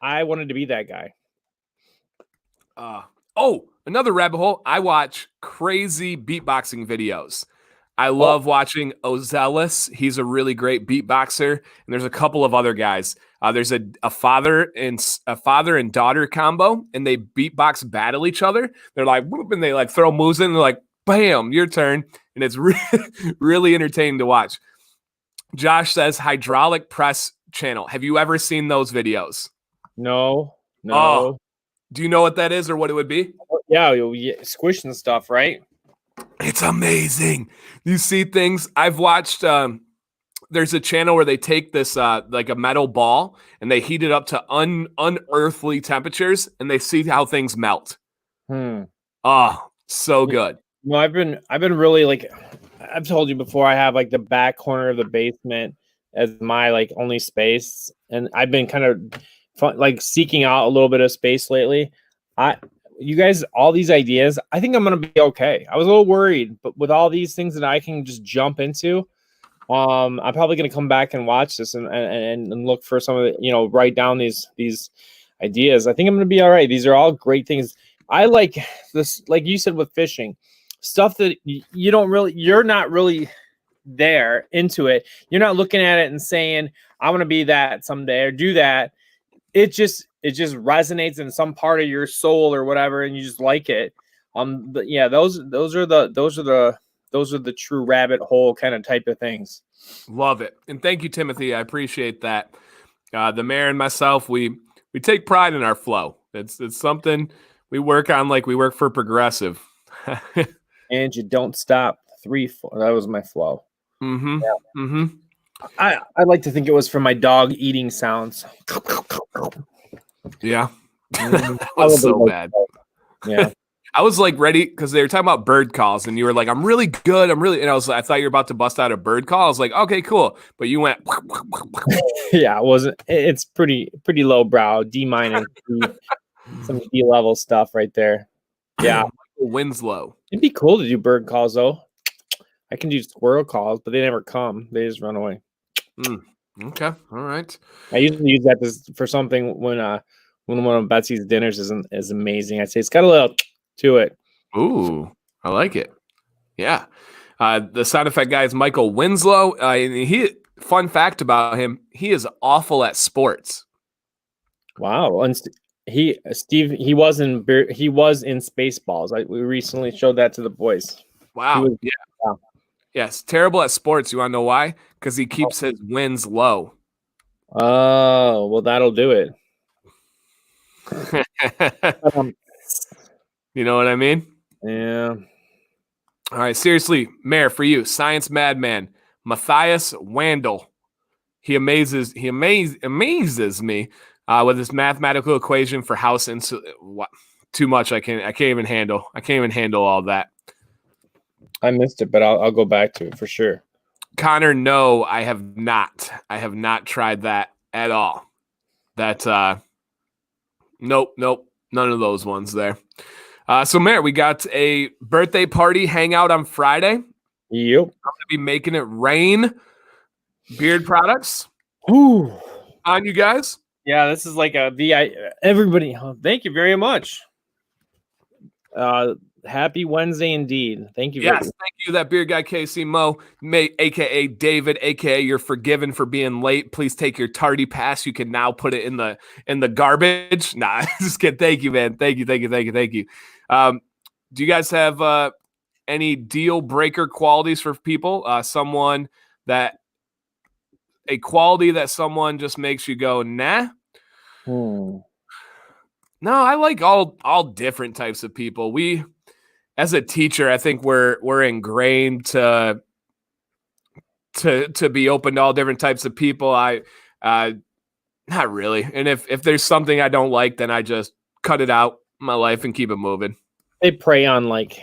Speaker 2: I wanted to be that guy.
Speaker 1: Another rabbit hole. I watch crazy beatboxing videos. I love watching Ozelis. He's a really great beatboxer, and there's a couple of other guys. There's a father and daughter combo, and they beatbox battle each other. They're like whoop, and they like throw moves in. And they're like, bam, your turn, and it's really entertaining to watch. Josh says hydraulic press channel. Have you ever seen those videos?
Speaker 2: No.
Speaker 1: Oh, do you know what that is or what it would be?
Speaker 2: Yeah, squishing stuff, right?
Speaker 1: It's amazing. You see things. I've watched. There's a channel where they take this like a metal ball and they heat it up to unearthly temperatures and they see how things melt. Oh, so good.
Speaker 2: No, I've been really, like, I've told you before, I have like the back corner of the basement as my like only space, and I've been kind of like seeking out a little bit of space lately. You guys, all these ideas, I think I'm gonna be okay. I was a little worried, but with all these things that I can just jump into, I'm probably gonna come back and watch this and look for some of the, write down these ideas. I think I'm gonna be all right. These are all great things. I like this, like you said, with fishing. Stuff that you're not really there into it. You're not looking at it and saying, I want to be that someday or do that. It just resonates in some part of your soul or whatever, and you just like it. But yeah, those are the true rabbit hole kind of type of things.
Speaker 1: Love it. And thank you, Timothy. I appreciate that. The mayor and myself, we take pride in our flow. It's something we work on, like we work for Progressive.
Speaker 2: And you don't stop. That was my flow.
Speaker 1: Mm-hmm.
Speaker 2: Yeah.
Speaker 1: Mm-hmm.
Speaker 2: I like to think it was from my dog eating sounds.
Speaker 1: Yeah. That was so bad.
Speaker 2: Yeah.
Speaker 1: I was like ready because they were talking about bird calls, and you were like, "I'm really good. And I thought you were about to bust out a bird call. I was like, "Okay, cool," but you went.
Speaker 2: Yeah, it wasn't. It's pretty low brow, D-, some D level stuff right there. Yeah.
Speaker 1: Winslow.
Speaker 2: It'd be cool to do bird calls though. I can do squirrel calls, but they never come. They just run away.
Speaker 1: Okay. All right.
Speaker 2: I usually use that for something when one of Betsy's dinners is amazing. I say it's got a little to it.
Speaker 1: Ooh, I like it. Yeah. The sound effect guy is Michael Winslow. Fun fact about him, he is awful at sports. Wow.
Speaker 2: And he was in Spaceballs. We recently showed that to the boys.
Speaker 1: Wow. Yeah. Yes. Terrible at sports. You want to know why? Because he keeps his wins low.
Speaker 2: Oh, well, that'll do it.
Speaker 1: You know what I mean?
Speaker 2: Yeah.
Speaker 1: All right. Seriously, Mayor, for you, science madman, Matthias Wandel. He amazes me with his mathematical equation for house too much. I can't even handle all that.
Speaker 2: I missed it, but I'll go back to it for sure.
Speaker 1: Connor, no, I have not. I have not tried that at all. That nope, none of those ones there. So, Mayor, we got a birthday party hangout on Friday.
Speaker 2: Yep.
Speaker 1: I'm going to be making it rain beard products
Speaker 2: Whew.
Speaker 1: on you guys.
Speaker 2: Yeah, this is like a VI. Everybody, thank you very much. Happy Wednesday indeed. Thank you.
Speaker 1: Yes, thank you, that beard guy, KC Mo, aka David, aka you're forgiven for being late. Please take your tardy pass. You can now put it in the garbage. Nah, just kidding. Thank you, man. Thank you. Do you guys have any deal breaker qualities for people? A quality that someone just makes you go, nah? No, I like all different types of people. As a teacher, I think we're ingrained to be open to all different types of people. Not really. And if there's something I don't like, then I just cut it out in my life and keep it moving.
Speaker 2: They prey on like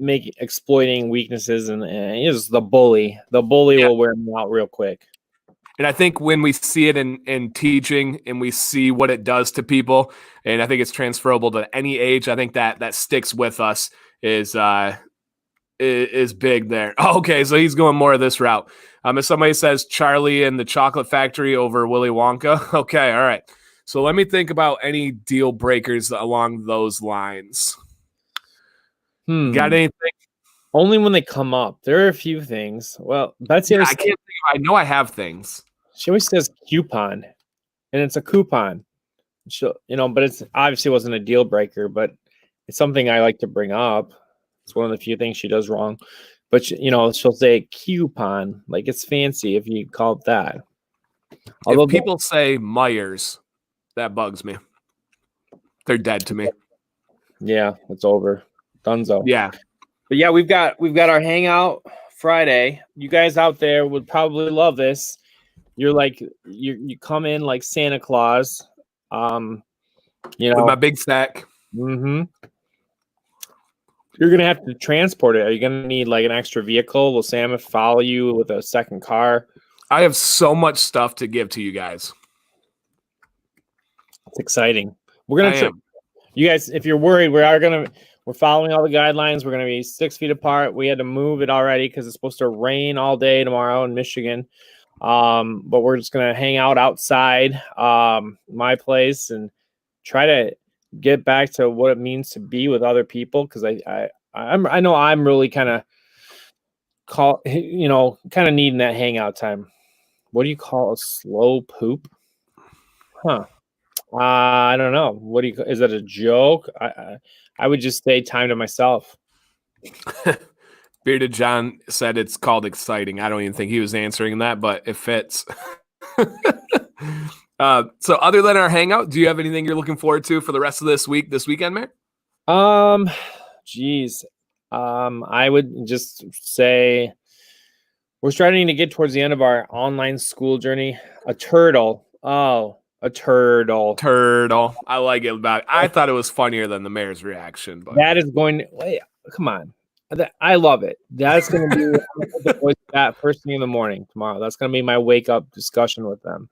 Speaker 2: exploiting weaknesses, and is the bully. The bully will wear them out real quick.
Speaker 1: And I think when we see it in teaching and we see what it does to people, and I think it's transferable to any age, I think that sticks with us is big there. Oh, okay, so he's going more of this route. If somebody says Charlie and the Chocolate Factory over Willy Wonka, okay, all right. So let me think about any deal breakers along those lines. Got anything?
Speaker 2: Only when they come up. There are a few things. Well, Betsy,
Speaker 1: I know I have things.
Speaker 2: She always says coupon, and it's a coupon. But it's obviously wasn't a deal breaker, but it's something I like to bring up. It's one of the few things she does wrong. But she'll say coupon, like it's fancy if you call it that.
Speaker 1: Although if people say Myers, that bugs me. They're dead to me.
Speaker 2: Yeah, it's over. Dunzo.
Speaker 1: Yeah.
Speaker 2: But yeah, we've got our hangout Friday. You guys out there would probably love this. You're like you come in like Santa Claus. With
Speaker 1: my big sack.
Speaker 2: Mm-hmm. You're gonna have to transport it. Are you gonna need like an extra vehicle? Will Sam follow you with a second car?
Speaker 1: I have so much stuff to give to you guys.
Speaker 2: It's exciting. We're gonna you guys, if you're worried, we're following all the guidelines. We're gonna be 6 feet apart. We had to move it already because it's supposed to rain all day tomorrow in Michigan. But we're just gonna hang out outside my place and try to get back to what it means to be with other people, because I know I'm really kind of needing that hangout time. What do you call a slow poop? I don't know. Is that a joke? I would just say time to myself.
Speaker 1: Bearded John said it's called exciting. I don't even think he was answering that, but it fits. So other than our hangout, do you have anything you're looking forward to for the rest of this weekend, Mayor?
Speaker 2: I would just say we're starting to get towards the end of our online school journey. A turtle. A turtle.
Speaker 1: I like it. I thought it was funnier than the mayor's reaction. But
Speaker 2: that is going to wait. Come on. I love it. That's going to be that first thing in the morning tomorrow. That's going to be my wake up discussion with them.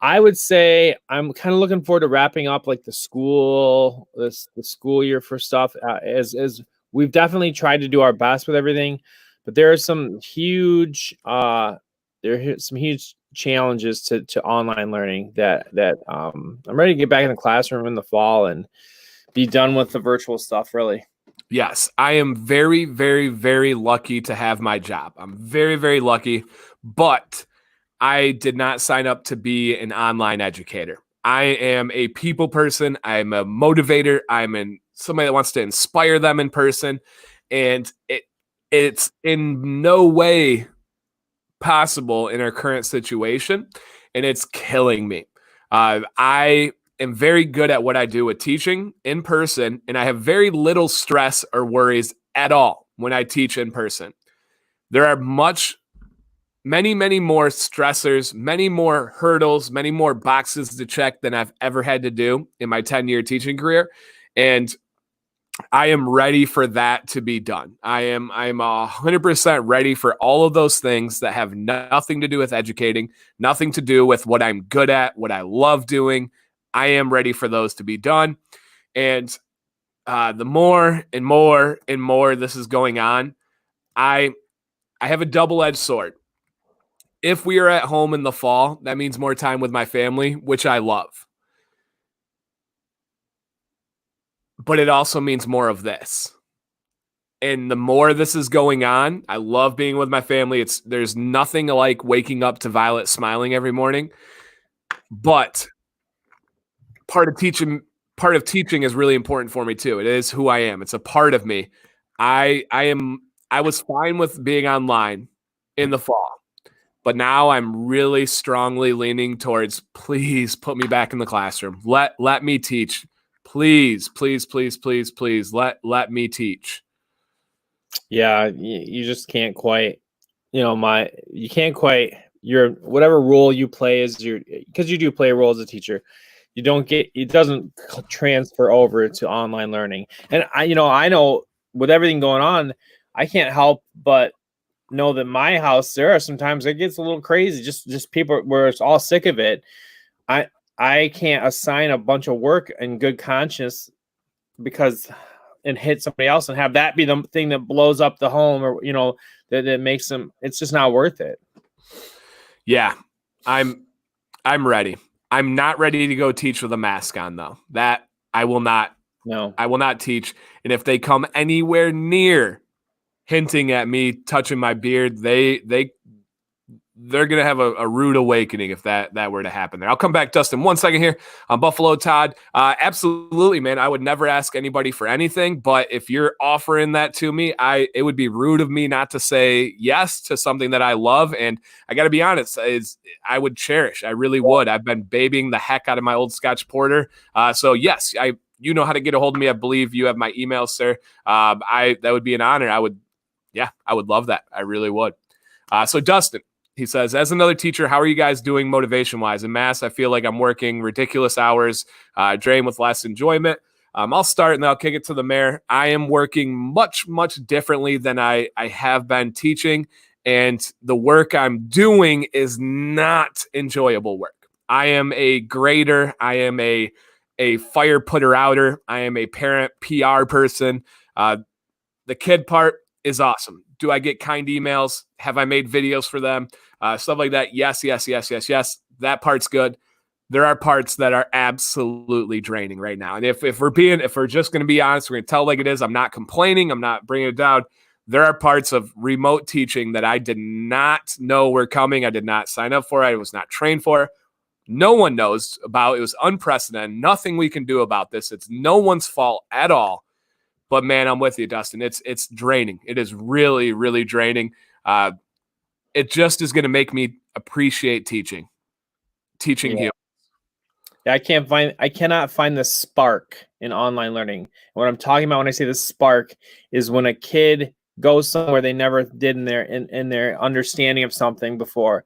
Speaker 2: I would say I'm kind of looking forward to wrapping up like the school year for stuff. As we've definitely tried to do our best with everything, but there are some huge challenges to online learning that I'm ready to get back in the classroom in the fall and be done with the virtual stuff, really.
Speaker 1: Yes, I am very, very, very lucky to have my job. I'm very, very lucky, but I did not sign up to be an online educator. I am a people person. I'm a motivator. I'm somebody that wants to inspire them in person, and it's in no way possible in our current situation, and it's killing me. I am very good at what I do with teaching in person, and I have very little stress or worries at all when I teach in person. There are many more stressors, many more hurdles, many more boxes to check than I've ever had to do in my 10-year teaching career. And I am ready for that to be done. I'm 100% ready for all of those things that have nothing to do with educating, nothing to do with what I'm good at, what I love doing. I am ready for those to be done. And the more and more and more this is going on, I have a double-edged sword. If we are at home in the fall, that means more time with my family, which I love. But it also means more of this. And the more this is going on, I love being with my family. There's nothing like waking up to Violet smiling every morning. But part of teaching is really important for me too. It is who I am. It's a part of me. I was fine with being online in the fall, but now I'm really strongly leaning towards, please put me back in the classroom. Let me teach. Please, please, please, please, please let me teach.
Speaker 2: Yeah, you just can't quite, you can't quite, whatever role you play is because you do play a role as a teacher, it doesn't transfer over to online learning. And I know with everything going on, I can't help but know that my house, there are sometimes it gets a little crazy, just people where it's all sick of it. I can't assign a bunch of work in good conscience and hit somebody else and have that be the thing that blows up the home, or that makes them, it's just not worth it.
Speaker 1: Yeah, I'm ready. I'm not ready to go teach with a mask on though. That I will not.
Speaker 2: No,
Speaker 1: I will not teach. And if they come anywhere near hinting at me touching my beard, they're going to have a rude awakening if that were to happen there. I'll come back, Dustin, 1 second here on Buffalo Todd. Absolutely, man. I would never ask anybody for anything, but if you're offering that to me, it would be rude of me not to say yes to something that I love. And I got to be honest, I would cherish. I really would. I've been babying the heck out of my old Scotch Porter. So yes, you know how to get a hold of me. I believe you have my email, sir. That would be an honor. I would love that. I really would. So Dustin, he says, as another teacher, how are you guys doing motivation-wise? In Mass, I feel like I'm working ridiculous hours, drained with less enjoyment. I'll start and then I'll kick it to the mayor. I am working much, much differently than I have been teaching, and the work I'm doing is not enjoyable work. I am a grader. I am a fire putter-outer. I am a parent PR person. The kid part is awesome. Do I get kind emails? Have I made videos for them? Stuff like that. Yes. That part's good. There are parts that are absolutely draining right now. And if we're just going to be honest, we're going to tell like it is. I'm not complaining. I'm not bringing it down. There are parts of remote teaching that I did not know were coming. I did not sign up for. I was not trained for. No one knows about. It was unprecedented. Nothing we can do about this. It's no one's fault at all. But man, I'm with you, Dustin. It's draining. It is really, really draining. It just is going to make me appreciate teaching. Heals.
Speaker 2: Yeah, I cannot find the spark in online learning. What I'm talking about when I say the spark is when a kid goes somewhere they never did in their understanding of something before.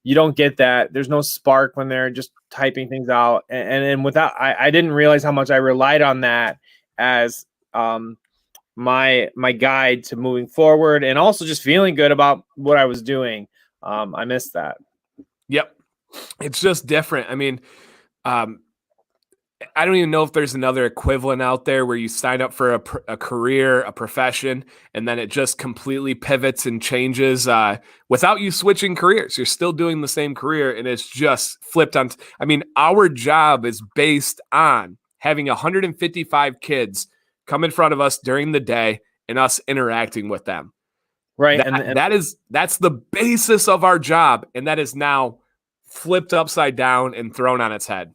Speaker 2: You don't get that. There's no spark when they're just typing things out. And without, I didn't realize how much I relied on that as my guide to moving forward, and also just feeling good about what I was doing. I missed that.
Speaker 1: Yep. It's just different. I mean, I don't even know if there's another equivalent out there where you sign up for a career, a profession, and then it just completely pivots and changes without you switching careers. You're still doing the same career, and it's just flipped on. I mean, our job is based on having 155 kids come in front of us during the day and us interacting with them.
Speaker 2: Right.
Speaker 1: That's the basis of our job. And that is now flipped upside down and thrown on its head.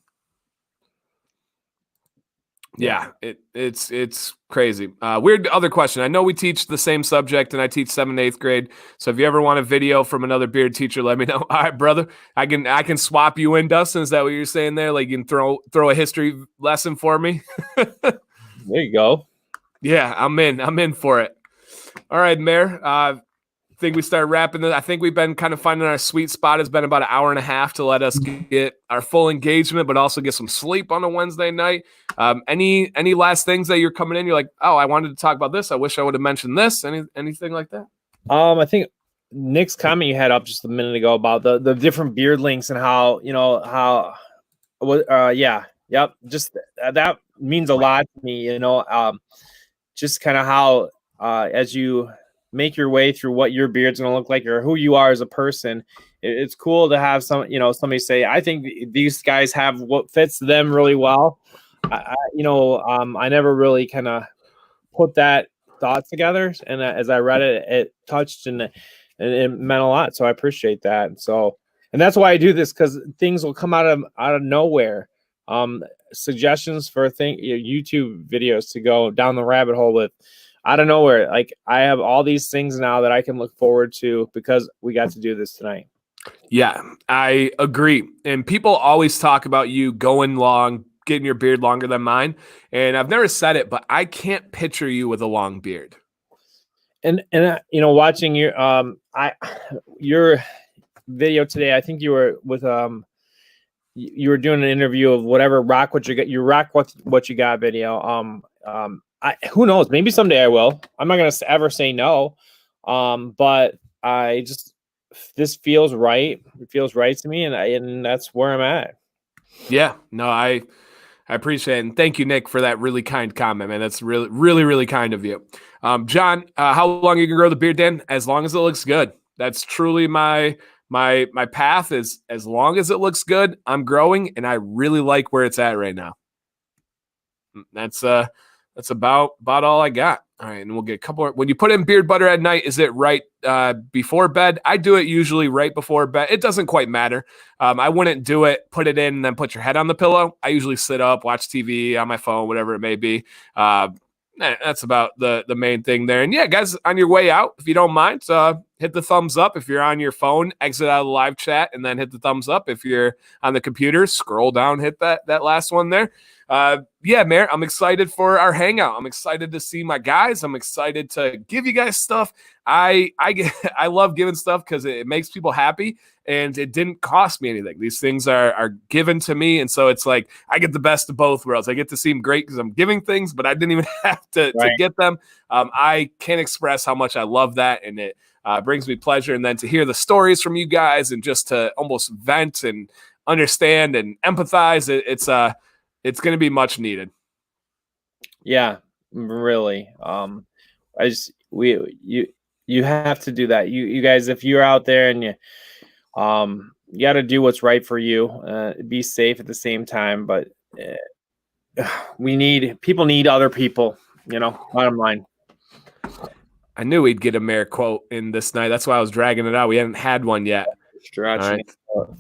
Speaker 1: Yeah, it's crazy. Weird other question. I know we teach the same subject and I teach 7th and 8th grade. So if you ever want a video from another beard teacher, let me know. All right, brother. I can swap you in, Dustin. Is that what you're saying there? Like you can throw a history lesson for me?
Speaker 2: There you go.
Speaker 1: Yeah, I'm in for it. All right, Mayor. I think we start wrapping this. I think we've been kind of finding our sweet spot. It's been about an hour and a half to let us get our full engagement, but also get some sleep on a Wednesday night. Any last things that you're coming in? You're like, oh, I wanted to talk about this. I wish I would have mentioned this. Anything like that?
Speaker 2: I think Nick's comment you had up just a minute ago about the different beard links and how, Yep. Just that means a lot to me, you know, just kind of how as you make your way through what your beard's going to look like or who you are as a person, it's cool to have somebody say, I think these guys have what fits them really well. I never really kind of put that thought together, and as I read it, it touched and it meant a lot. So I appreciate that. And that's why I do this, because things will come out of nowhere. Suggestions for YouTube videos to go down the rabbit hole with out of nowhere. Like, I have all these things now that I can look forward to because we got to do this tonight.
Speaker 1: Yeah, I agree. And people always talk about you going long, getting your beard longer than mine. And I've never said it, but I can't picture you with a long beard.
Speaker 2: And watching your video today, I think you were with you were doing an interview of whatever rock what you got video. Who knows, maybe someday I will. I'm not gonna ever say no, but this feels right. It feels right to me, and that's where I'm at.
Speaker 1: Yeah, no, I appreciate it. And thank you, Nick, for that really kind comment, man. That's really, really, really kind of you. John, how long you can grow the beard, Dan? As long as it looks good. That's truly my path. Is as long as it looks good, I'm growing, and I really like where it's at right now. That's about all I got. All right, and we'll get a couple more. When you put in beard butter at night, is it right before bed? I do it usually right before bed. It doesn't quite matter. I wouldn't do it, put it in, and then put your head on the pillow. I usually sit up, watch TV on my phone, whatever it may be. That's about the main thing there. And yeah, guys, on your way out, if you don't mind, hit the thumbs up. If you're on your phone, exit out of the live chat and then hit the thumbs up. If you're on the computer, scroll down, hit that last one there. Yeah, Mayor, I'm excited for our hangout. I'm excited to see my guys. I'm excited to give you guys stuff. I love giving stuff because it makes people happy, and it didn't cost me anything. These things are given to me, and so it's like I get the best of both worlds. I get to seem great because I'm giving things, but I didn't even have to get them. I can't express how much I love that, and it brings me pleasure. And then to hear the stories from you guys and just to almost vent and understand and empathize, it's going to be much needed.
Speaker 2: Yeah, really. You have to do that. You guys, if you're out there and you got to do what's right for you, be safe at the same time. But people need other people, bottom line.
Speaker 1: I knew we'd get a Mayor quote in this night. That's why I was dragging it out. We hadn't had one yet.
Speaker 2: Stretching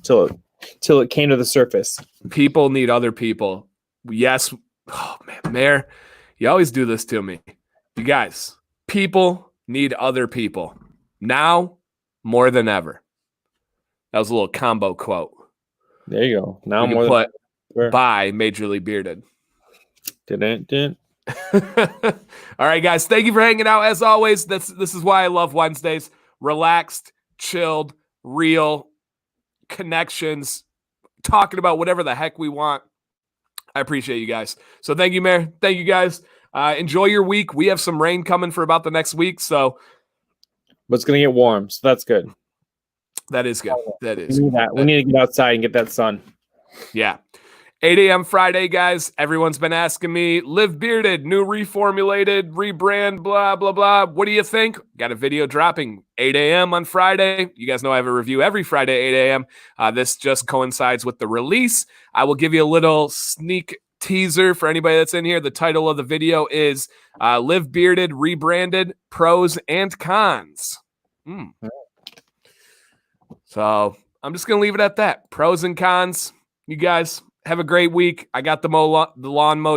Speaker 2: till it came to the surface. People
Speaker 1: need other people. Yes. Oh, man, Mayor, you always do this to me. You guys, people need other people now more than ever. That was a little combo quote.
Speaker 2: There you go. Now
Speaker 1: more than ever. By Mayjorly Bearded.
Speaker 2: Didn't.
Speaker 1: All right, guys. Thank you for hanging out. As always, this is why I love Wednesdays. Relaxed, chilled, real connections, talking about whatever the heck we want. I appreciate you guys. So thank you, Mayor. Thank you, guys. Enjoy your week. We have some rain coming for about the next week, but
Speaker 2: it's going to get warm, so that's good.
Speaker 1: That is good. That is.
Speaker 2: We need to get outside and get that sun.
Speaker 1: Yeah. 8 a.m. Friday, guys. Everyone's been asking me, Live Bearded, new reformulated, rebrand, blah, blah, blah. What do you think? Got a video dropping 8 a.m. on Friday. You guys know I have a review every Friday, 8 a.m. This just coincides with the release. I will give you a little sneak teaser for anybody that's in here. The title of the video is Live Bearded, Rebranded, Pros and Cons. So I'm just going to leave it at that. Pros and cons. You guys have a great week. I got the lawn mowed